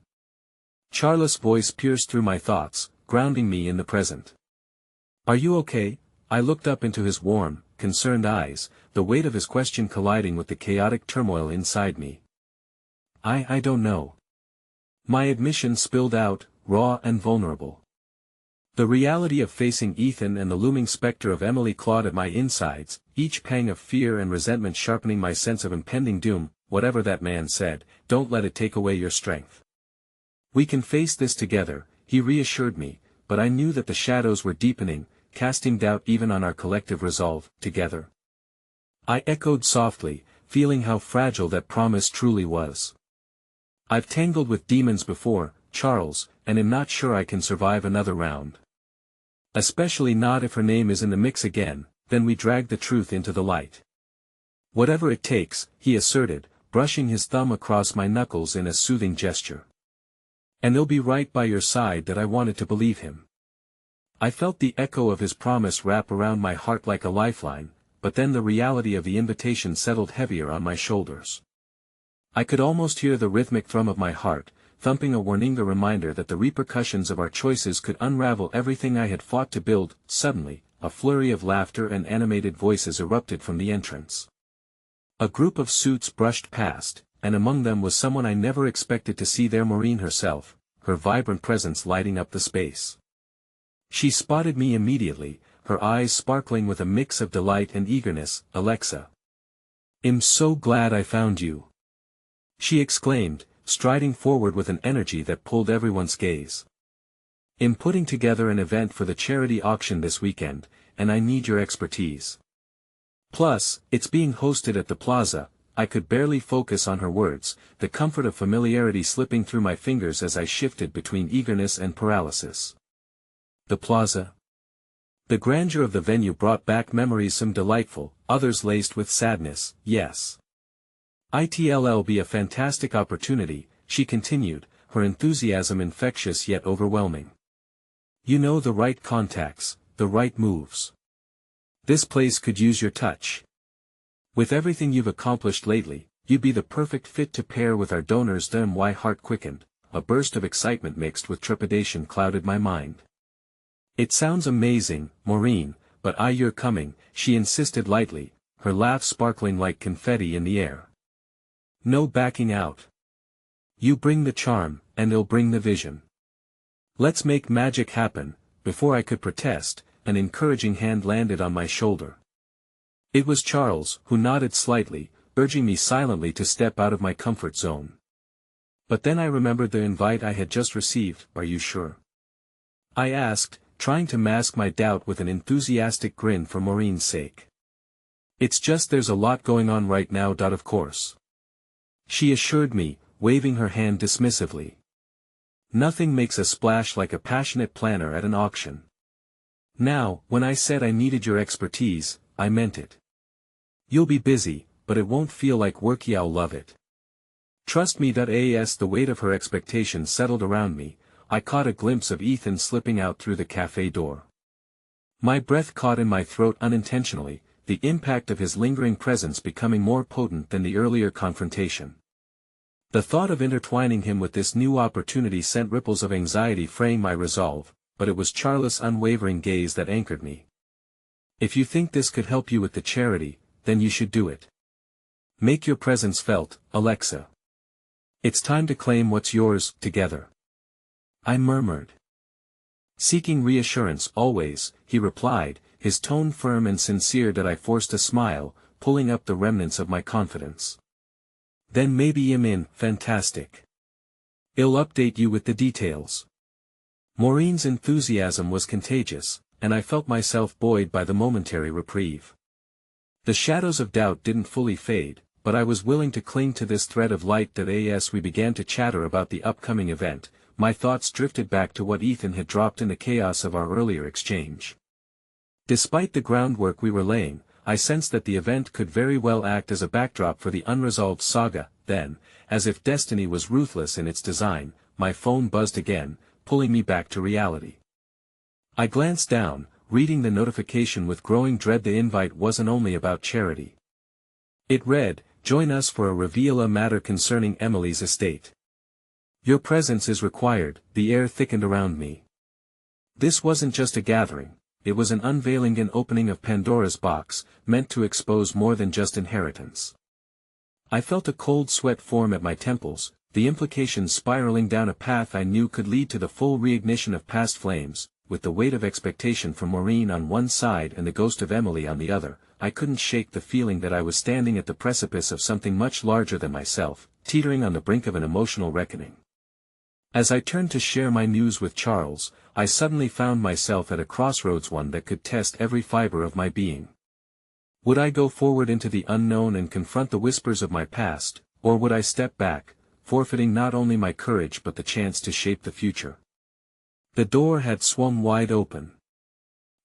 Charles' voice pierced through my thoughts, grounding me in the present. Are you okay? I looked up into his warm, concerned eyes, the weight of his question colliding with the chaotic turmoil inside me. I don't know. My admission spilled out, raw and vulnerable. The reality of facing Ethan and the looming specter of Emily clawed at my insides, each pang of fear and resentment sharpening my sense of impending doom. Whatever that man said, don't let it take away your strength. We can face this together, he reassured me, but I knew that the shadows were deepening, casting doubt even on our collective resolve. Together. I echoed softly, feeling how fragile that promise truly was. I've tangled with demons before, Charles, and am not sure I can survive another round. Especially not if her name is in the mix again. Then we drag the truth into the light. Whatever it takes, he asserted, brushing his thumb across my knuckles in a soothing gesture. "And they'll be right by your side." That I wanted to believe him. I felt the echo of his promise wrap around my heart like a lifeline, but then the reality of the invitation settled heavier on my shoulders. I could almost hear the rhythmic thrum of my heart, thumping a warning, a reminder that the repercussions of our choices could unravel everything I had fought to build. Suddenly, a flurry of laughter and animated voices erupted from the entrance. A group of suits brushed past, and among them was someone I never expected to see there, Maureen herself, her vibrant presence lighting up the space. She spotted me immediately, her eyes sparkling with a mix of delight and eagerness. "Alexa. I'm so glad I found you," she exclaimed, striding forward with an energy that pulled everyone's gaze. "I'm putting together an event for the charity auction this weekend, and I need your expertise. Plus, it's being hosted at the plaza." I could barely focus on her words, the comfort of familiarity slipping through my fingers as I shifted between eagerness and paralysis. The plaza. The grandeur of the venue brought back memories, some delightful, others laced with sadness. "Yes. It'll be a fantastic opportunity," she continued, her enthusiasm infectious yet overwhelming. "You know, the right contacts, the right moves. This place could use your touch. With everything you've accomplished lately, you'd be the perfect fit to pair with our donors." Then my heart quickened, a burst of excitement mixed with trepidation clouded my mind. "It sounds amazing, Maureen, but you're coming," she insisted lightly, her laugh sparkling like confetti in the air. "No backing out. You bring the charm, and it'll bring the vision. Let's make magic happen." Before I could protest, an encouraging hand landed on my shoulder. It was Charles, who nodded slightly, urging me silently to step out of my comfort zone. But then I remembered the invite I had just received. "Are you sure?" I asked, trying to mask my doubt with an enthusiastic grin for Maureen's sake. "It's just there's a lot going on right now. Of course," she assured me, waving her hand dismissively. "Nothing makes a splash like a passionate planner at an auction. Now, when I said I needed your expertise, I meant it. You'll be busy, but it won't feel like work. You'll love it. Trust me." As the weight of her expectations settled around me, I caught a glimpse of Ethan slipping out through the cafe door. My breath caught in my throat unintentionally, the impact of his lingering presence becoming more potent than the earlier confrontation. The thought of intertwining him with this new opportunity sent ripples of anxiety fraying my resolve, but it was Charles' unwavering gaze that anchored me. "If you think this could help you with the charity, then you should do it. Make your presence felt, Alexa. It's time to claim what's yours, together," I murmured. "Seeking reassurance always," he replied, his tone firm and sincere that I forced a smile, pulling up the remnants of my confidence. "Then maybe I'm in." "Fantastic. I'll update you with the details." Maureen's enthusiasm was contagious, and I felt myself buoyed by the momentary reprieve. The shadows of doubt didn't fully fade, but I was willing to cling to this thread of light. As we began to chatter about the upcoming event, my thoughts drifted back to what Ethan had dropped in the chaos of our earlier exchange. Despite the groundwork we were laying, I sensed that the event could very well act as a backdrop for the unresolved saga. Then, as if destiny was ruthless in its design, my phone buzzed again, pulling me back to reality. I glanced down, reading the notification with growing dread. The invite wasn't only about charity. It read, "Join us for a reveal, a matter concerning Emily's estate. Your presence is required." The air thickened around me. This wasn't just a gathering, it was an unveiling, an opening of Pandora's box, meant to expose more than just inheritance. I felt a cold sweat form at my temples, the implications spiraling down a path I knew could lead to the full reignition of past flames. With the weight of expectation from Maureen on one side and the ghost of Emily on the other, I couldn't shake the feeling that I was standing at the precipice of something much larger than myself, teetering on the brink of an emotional reckoning. As I turned to share my news with Charles, I suddenly found myself at a crossroads, one that could test every fiber of my being. Would I go forward into the unknown and confront the whispers of my past, or would I step back, forfeiting not only my courage but the chance to shape the future? The door had swung wide open.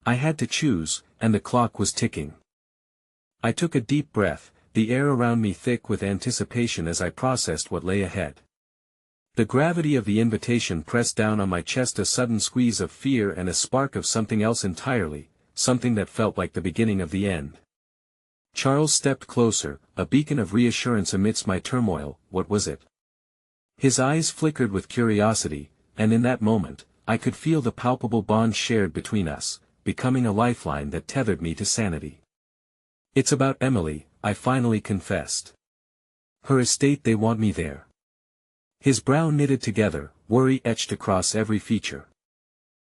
I had to choose, and the clock was ticking. I took a deep breath, the air around me thick with anticipation as I processed what lay ahead. The gravity of the invitation pressed down on my chest, a sudden squeeze of fear and a spark of something else entirely, something that felt like the beginning of the end. Charles stepped closer, a beacon of reassurance amidst my turmoil. What was it? His eyes flickered with curiosity, and in that moment, I could feel the palpable bond shared between us, becoming a lifeline that tethered me to sanity. It's about Emily, I finally confessed. Her estate, they want me there. His brow knitted together, worry etched across every feature.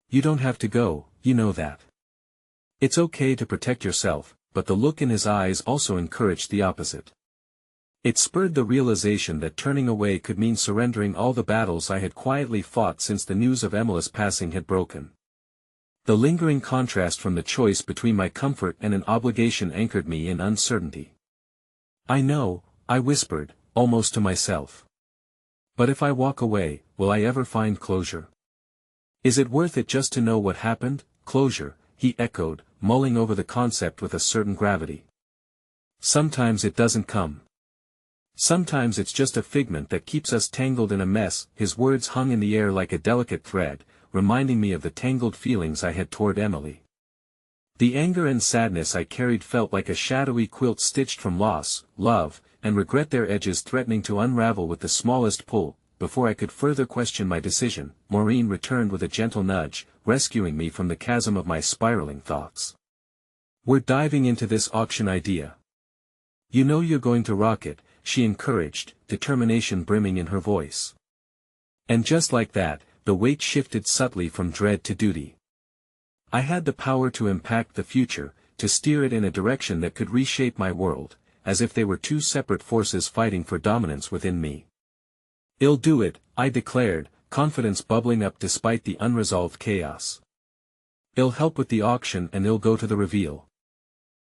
You don't have to go, you know that. It's okay to protect yourself, but the look in his eyes also encouraged the opposite. It spurred the realization that turning away could mean surrendering all the battles I had quietly fought since the news of Emily's passing had broken. The lingering contrast from the choice between my comfort and an obligation anchored me in uncertainty. I know, I whispered, almost to myself. But if I walk away, will I ever find closure? Is it worth it just to know what happened? Closure, he echoed, mulling over the concept with a certain gravity. Sometimes it doesn't come. Sometimes it's just a figment that keeps us tangled in a mess. His words hung in the air like a delicate thread, reminding me of the tangled feelings I had toward Emily. The anger and sadness I carried felt like a shadowy quilt stitched from loss, love, and regret, their edges threatening to unravel with the smallest pull. Before I could further question my decision, Maureen returned with a gentle nudge, rescuing me from the chasm of my spiraling thoughts. We're diving into this auction idea. You know you're going to rock it, she encouraged, determination brimming in her voice. And just like that, the weight shifted subtly from dread to duty. I had the power to impact the future, to steer it in a direction that could reshape my world, as if they were two separate forces fighting for dominance within me. I'll do it, I declared, confidence bubbling up despite the unresolved chaos. I'll help with the auction and I'll go to the reveal.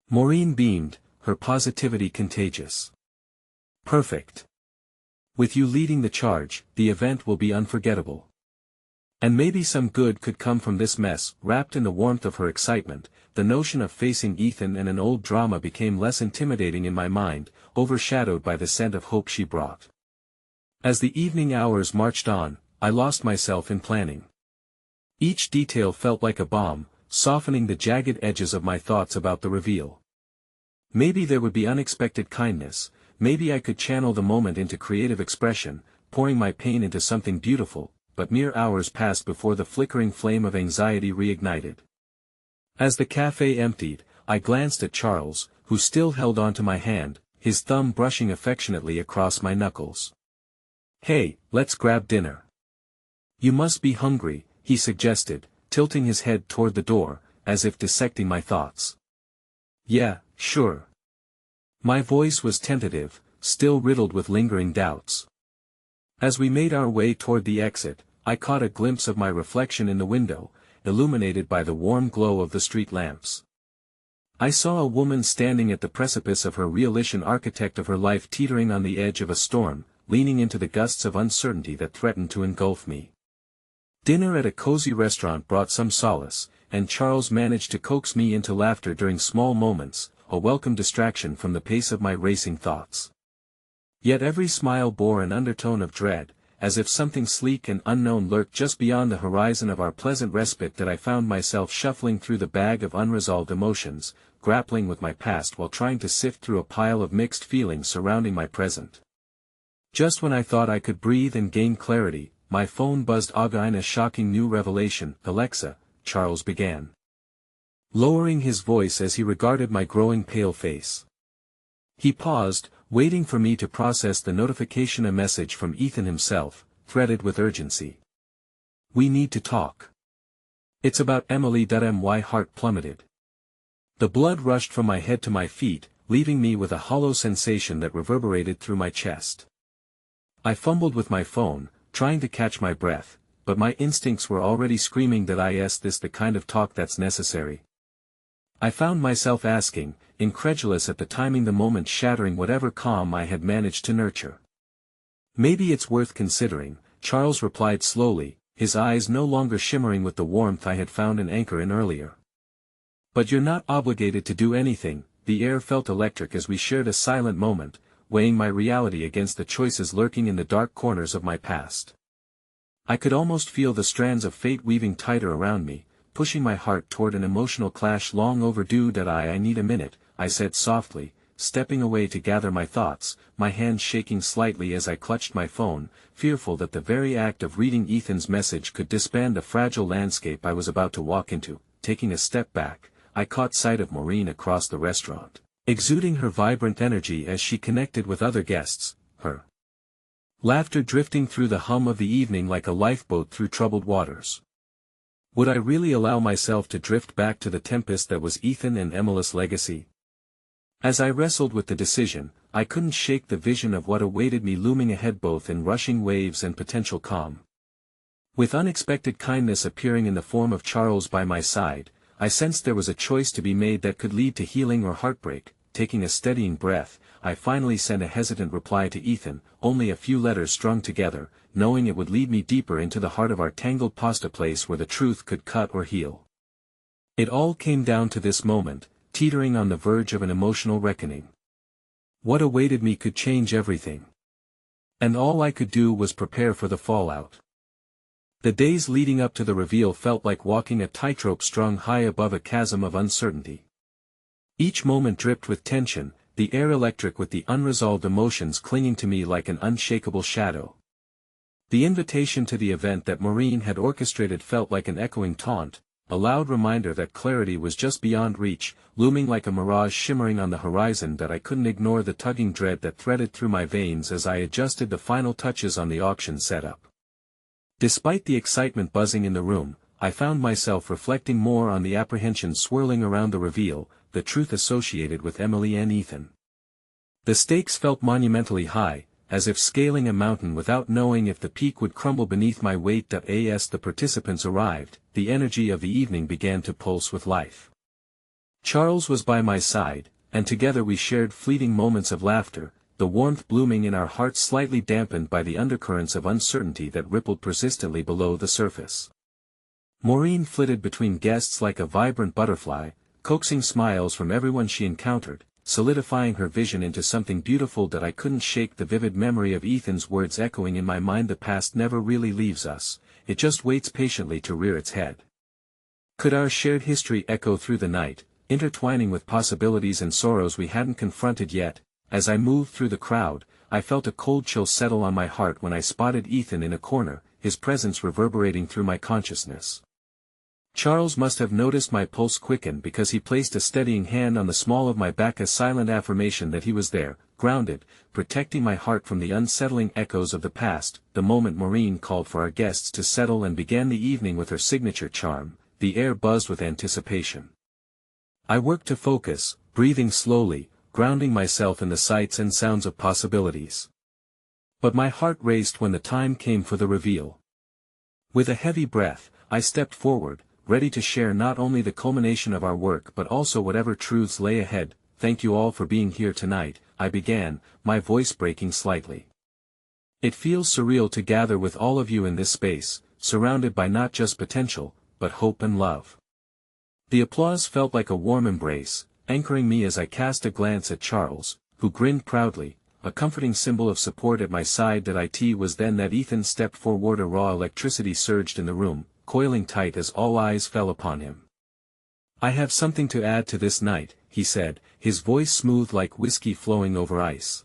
Maureen beamed, her positivity contagious. Perfect. With you leading the charge, the event will be unforgettable. And maybe some good could come from this mess. Wrapped in the warmth of her excitement, the notion of facing Ethan and an old drama became less intimidating in my mind, overshadowed by the scent of hope she brought. As the evening hours marched on, I lost myself in planning. Each detail felt like a bomb, softening the jagged edges of my thoughts about the reveal. Maybe there would be unexpected kindness, maybe I could channel the moment into creative expression, pouring my pain into something beautiful, but mere hours passed before the flickering flame of anxiety reignited. As the cafe emptied, I glanced at Charles, who still held onto my hand, his thumb brushing affectionately across my knuckles. Hey, let's grab dinner. You must be hungry, he suggested, tilting his head toward the door, as if dissecting my thoughts. Yeah, sure. My voice was tentative, still riddled with lingering doubts. As we made our way toward the exit, I caught a glimpse of my reflection in the window, illuminated by the warm glow of the street lamps. I saw a woman standing at the precipice of her realization, architect of her life, teetering on the edge of a storm, leaning into the gusts of uncertainty that threatened to engulf me. Dinner at a cozy restaurant brought some solace, and Charles managed to coax me into laughter during small moments, a welcome distraction from the pace of my racing thoughts. Yet every smile bore an undertone of dread, as if something sleek and unknown lurked just beyond the horizon of our pleasant respite. That I found myself shuffling through the bag of unresolved emotions, grappling with my past while trying to sift through a pile of mixed feelings surrounding my present. Just when I thought I could breathe and gain clarity, my phone buzzed. Again, a shocking new revelation. Alexa, Charles began, lowering his voice as he regarded my growing pale face. He paused, waiting for me to process the notification. A message from Ethan himself, threaded with urgency. We need to talk. It's about Emily. My heart plummeted. The blood rushed from my head to my feet, leaving me with a hollow sensation that reverberated through my chest. I fumbled with my phone, trying to catch my breath, but my instincts were already screaming that is this the kind of talk that's necessary? I found myself asking, incredulous at the timing, the moment shattering whatever calm I had managed to nurture. Maybe it's worth considering, Charles replied slowly, his eyes no longer shimmering with the warmth I had found an anchor in earlier. But you're not obligated to do anything, the air felt electric as we shared a silent moment, weighing my reality against the choices lurking in the dark corners of my past. I could almost feel the strands of fate weaving tighter around me, pushing my heart toward an emotional clash long overdue. I need a minute, I said softly, stepping away to gather my thoughts, my hand shaking slightly as I clutched my phone, fearful that the very act of reading Ethan's message could disband a fragile landscape I was about to walk into. Taking a step back, I caught sight of Maureen across the restaurant, exuding her vibrant energy as she connected with other guests, her laughter drifting through the hum of the evening like a lifeboat through troubled waters. Would I really allow myself to drift back to the tempest that was Ethan and Emily's legacy? As I wrestled with the decision, I couldn't shake the vision of what awaited me looming ahead, both in rushing waves and potential calm. With unexpected kindness appearing in the form of Charles by my side, I sensed there was a choice to be made that could lead to healing or heartbreak. Taking a steadying breath, I finally sent a hesitant reply to Ethan, only a few letters strung together, knowing it would lead me deeper into the heart of our tangled past, a place where the truth could cut or heal. It all came down to this moment, teetering on the verge of an emotional reckoning. What awaited me could change everything. And all I could do was prepare for the fallout. The days leading up to the reveal felt like walking a tightrope strung high above a chasm of uncertainty. Each moment dripped with tension, the air electric with the unresolved emotions clinging to me like an unshakable shadow. The invitation to the event that Maureen had orchestrated felt like an echoing taunt, a loud reminder that clarity was just beyond reach, looming like a mirage shimmering on the horizon. That I couldn't ignore the tugging dread that threaded through my veins as I adjusted the final touches on the auction setup. Despite the excitement buzzing in the room, I found myself reflecting more on the apprehension swirling around the reveal, the truth associated with Emily and Ethan. The stakes felt monumentally high, as if scaling a mountain without knowing if the peak would crumble beneath my weight. As the participants arrived, the energy of the evening began to pulse with life. Charles was by my side, and together we shared fleeting moments of laughter, the warmth blooming in our hearts slightly dampened by the undercurrents of uncertainty that rippled persistently below the surface. Maureen flitted between guests like a vibrant butterfly, coaxing smiles from everyone she encountered, solidifying her vision into something beautiful. I couldn't shake the vivid memory of Ethan's words echoing in my mind. The past never really leaves us, it just waits patiently to rear its head. Could our shared history echo through the night, intertwining with possibilities and sorrows we hadn't confronted yet? As I moved through the crowd, I felt a cold chill settle on my heart when I spotted Ethan in a corner, his presence reverberating through my consciousness. Charles must have noticed my pulse quicken because he placed a steadying hand on the small of my back, a silent affirmation that he was there, grounded, protecting my heart from the unsettling echoes of the past. The moment Maureen called for our guests to settle and began the evening with her signature charm, the air buzzed with anticipation. I worked to focus, breathing slowly, grounding myself in the sights and sounds of possibilities. But my heart raced when the time came for the reveal. With a heavy breath, I stepped forward, ready to share not only the culmination of our work but also whatever truths lay ahead. Thank you all for being here tonight, I began, my voice breaking slightly. It feels surreal to gather with all of you in this space, surrounded by not just potential, but hope and love. The applause felt like a warm embrace, anchoring me as I cast a glance at Charles, who grinned proudly, a comforting symbol of support at my side. It was then that Ethan stepped forward. A raw electricity surged in the room, coiling tight as all eyes fell upon him. I have something to add to this night, he said, his voice smooth like whiskey flowing over ice.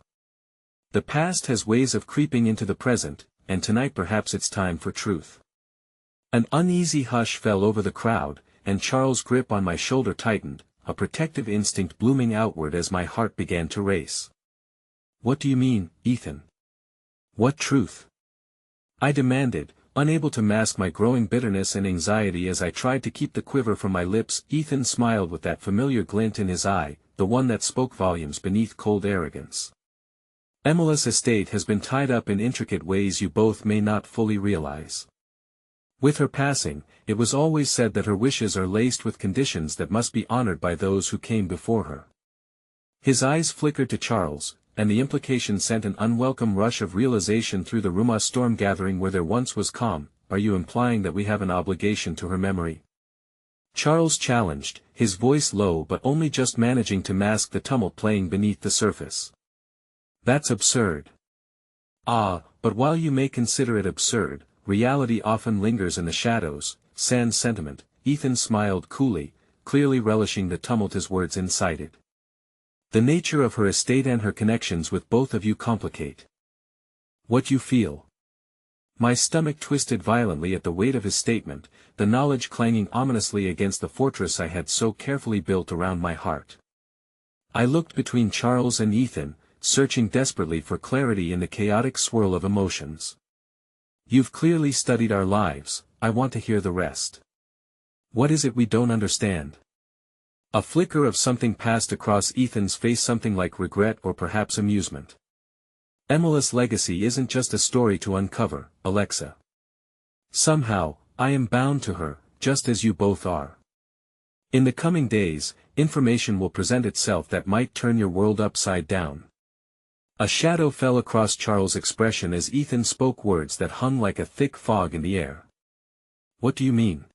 The past has ways of creeping into the present, and tonight perhaps it's time for truth. An uneasy hush fell over the crowd, and Charles' grip on my shoulder tightened, a protective instinct blooming outward as my heart began to race. What do you mean, Ethan? What truth? I demanded, unable to mask my growing bitterness and anxiety as I tried to keep the quiver from my lips. Ethan smiled with that familiar glint in his eye, the one that spoke volumes beneath cold arrogance. Emily's estate has been tied up in intricate ways you both may not fully realize. With her passing, it was always said that her wishes are laced with conditions that must be honored by those who came before her. His eyes flickered to Charles, and the implication sent an unwelcome rush of realization through the room. A storm gathering where there once was calm. Are you implying that we have an obligation to her memory? Charles challenged, his voice low but only just managing to mask the tumult playing beneath the surface. That's absurd. Ah, but while you may consider it absurd, reality often lingers in the shadows, sans sentiment. Ethan smiled coolly, clearly relishing the tumult his words incited. The nature of her estate and her connections with both of you complicate what you feel. My stomach twisted violently at the weight of his statement, the knowledge clanging ominously against the fortress I had so carefully built around my heart. I looked between Charles and Ethan, searching desperately for clarity in the chaotic swirl of emotions. You've clearly studied our lives, I want to hear the rest. What is it we don't understand? A flicker of something passed across Ethan's face, something like regret or perhaps amusement. Emily's legacy isn't just a story to uncover, Alexa. Somehow, I am bound to her, just as you both are. In the coming days, information will present itself that might turn your world upside down. A shadow fell across Charles' expression as Ethan spoke words that hung like a thick fog in the air. What do you mean?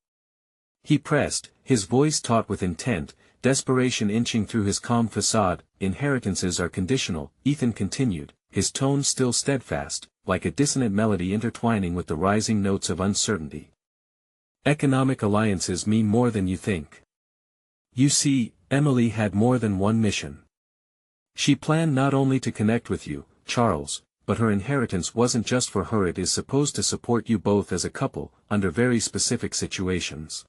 He pressed, his voice taut with intent, desperation inching through his calm facade. Inheritances are conditional, Ethan continued, his tone still steadfast, like a dissonant melody intertwining with the rising notes of uncertainty. Economic alliances mean more than you think. You see, Emily had more than one mission. She planned not only to connect with you, Charles, but her inheritance wasn't just for her. It is supposed to support you both as a couple, under very specific situations.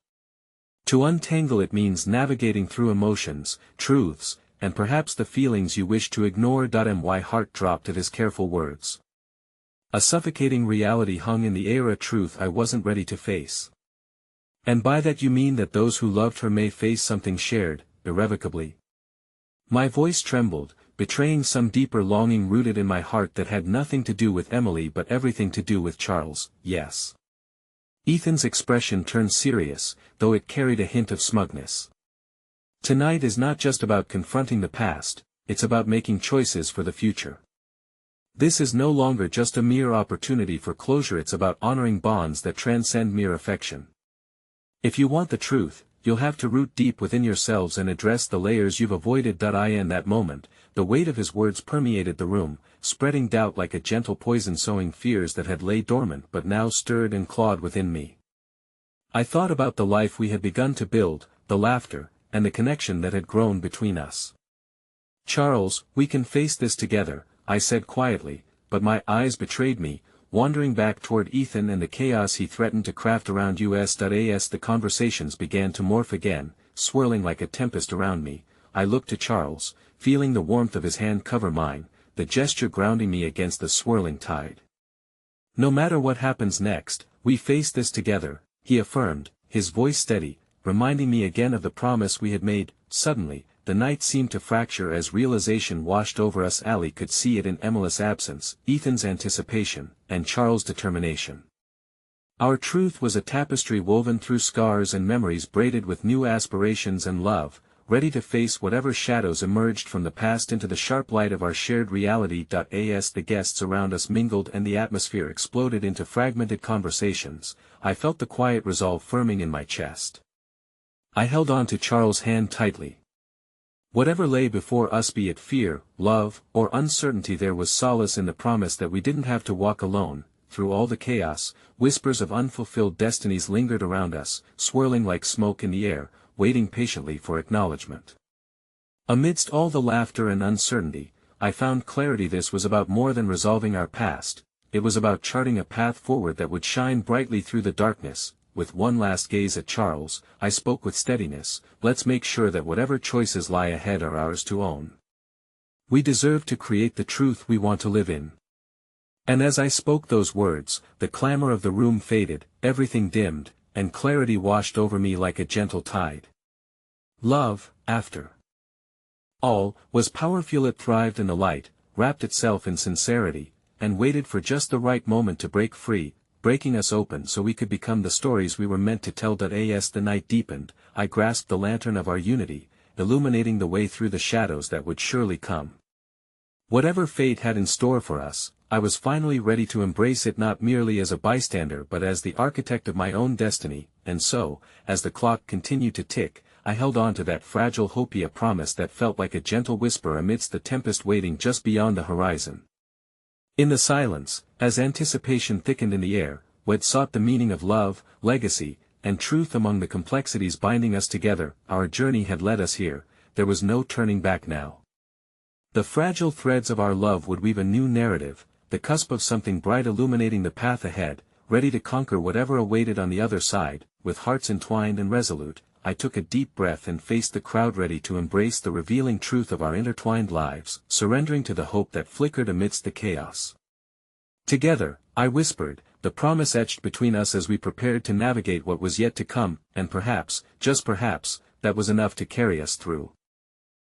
To untangle it means navigating through emotions, truths, and perhaps the feelings you wish to ignore. My heart dropped at his careful words. A suffocating reality hung in the air, a truth I wasn't ready to face. And by that you mean that those who loved her may face something shared, irrevocably? My voice trembled, betraying some deeper longing rooted in my heart that had nothing to do with Emily but everything to do with Charles. Yes. Ethan's expression turned serious, though it carried a hint of smugness. Tonight is not just about confronting the past, it's about making choices for the future. This is no longer just a mere opportunity for closure, it's about honoring bonds that transcend mere affection. If you want the truth, you'll have to root deep within yourselves and address the layers you've avoided. In that moment, the weight of his words permeated the room, spreading doubt like a gentle poison, sowing fears that had lain dormant but now stirred and clawed within me. I thought about the life we had begun to build, the laughter, and the connection that had grown between us. Charles, we can face this together, I said quietly, but my eyes betrayed me, wandering back toward Ethan and the chaos he threatened to craft around us. The conversations began to morph again, swirling like a tempest around me. I looked to Charles, feeling the warmth of his hand cover mine, the gesture grounding me against the swirling tide. No matter what happens next, we face this together, he affirmed, his voice steady, reminding me again of the promise we had made. Suddenly, the night seemed to fracture as realization washed over us. Ali could see it in Emily's absence, Ethan's anticipation, and Charles' determination. Our truth was a tapestry woven through scars and memories, braided with new aspirations and love, ready to face whatever shadows emerged from the past into the sharp light of our shared reality. As the guests around us mingled and the atmosphere exploded into fragmented conversations, I felt the quiet resolve firming in my chest. I held on to Charles' hand tightly. Whatever lay before us, be it fear, love, or uncertainty, there was solace in the promise that we didn't have to walk alone. Through all the chaos, whispers of unfulfilled destinies lingered around us, swirling like smoke in the air, waiting patiently for acknowledgement. Amidst all the laughter and uncertainty, I found clarity. This was about more than resolving our past, it was about charting a path forward that would shine brightly through the darkness. With one last gaze at Charles, I spoke with steadiness, let's make sure that whatever choices lie ahead are ours to own. We deserve to create the truth we want to live in. And as I spoke those words, the clamor of the room faded, everything dimmed, and clarity washed over me like a gentle tide. Love, after all, was powerful. It thrived in the light, wrapped itself in sincerity, and waited for just the right moment to break free, breaking us open so we could become the stories we were meant to tell. As the night deepened, I grasped the lantern of our unity, illuminating the way through the shadows that would surely come. Whatever fate had in store for us, I was finally ready to embrace it not merely as a bystander but as the architect of my own destiny, and so, as the clock continued to tick, I held on to that fragile hopia promise that felt like a gentle whisper amidst the tempest waiting just beyond the horizon. In the silence, as anticipation thickened in the air, Wed sought the meaning of love, legacy, and truth among the complexities binding us together. Our journey had led us here, there was no turning back now. The fragile threads of our love would weave a new narrative, the cusp of something bright illuminating the path ahead, ready to conquer whatever awaited on the other side. With hearts entwined and resolute, I took a deep breath and faced the crowd, ready to embrace the revealing truth of our intertwined lives, surrendering to the hope that flickered amidst the chaos. Together, I whispered, the promise etched between us as we prepared to navigate what was yet to come, and perhaps, just perhaps, that was enough to carry us through.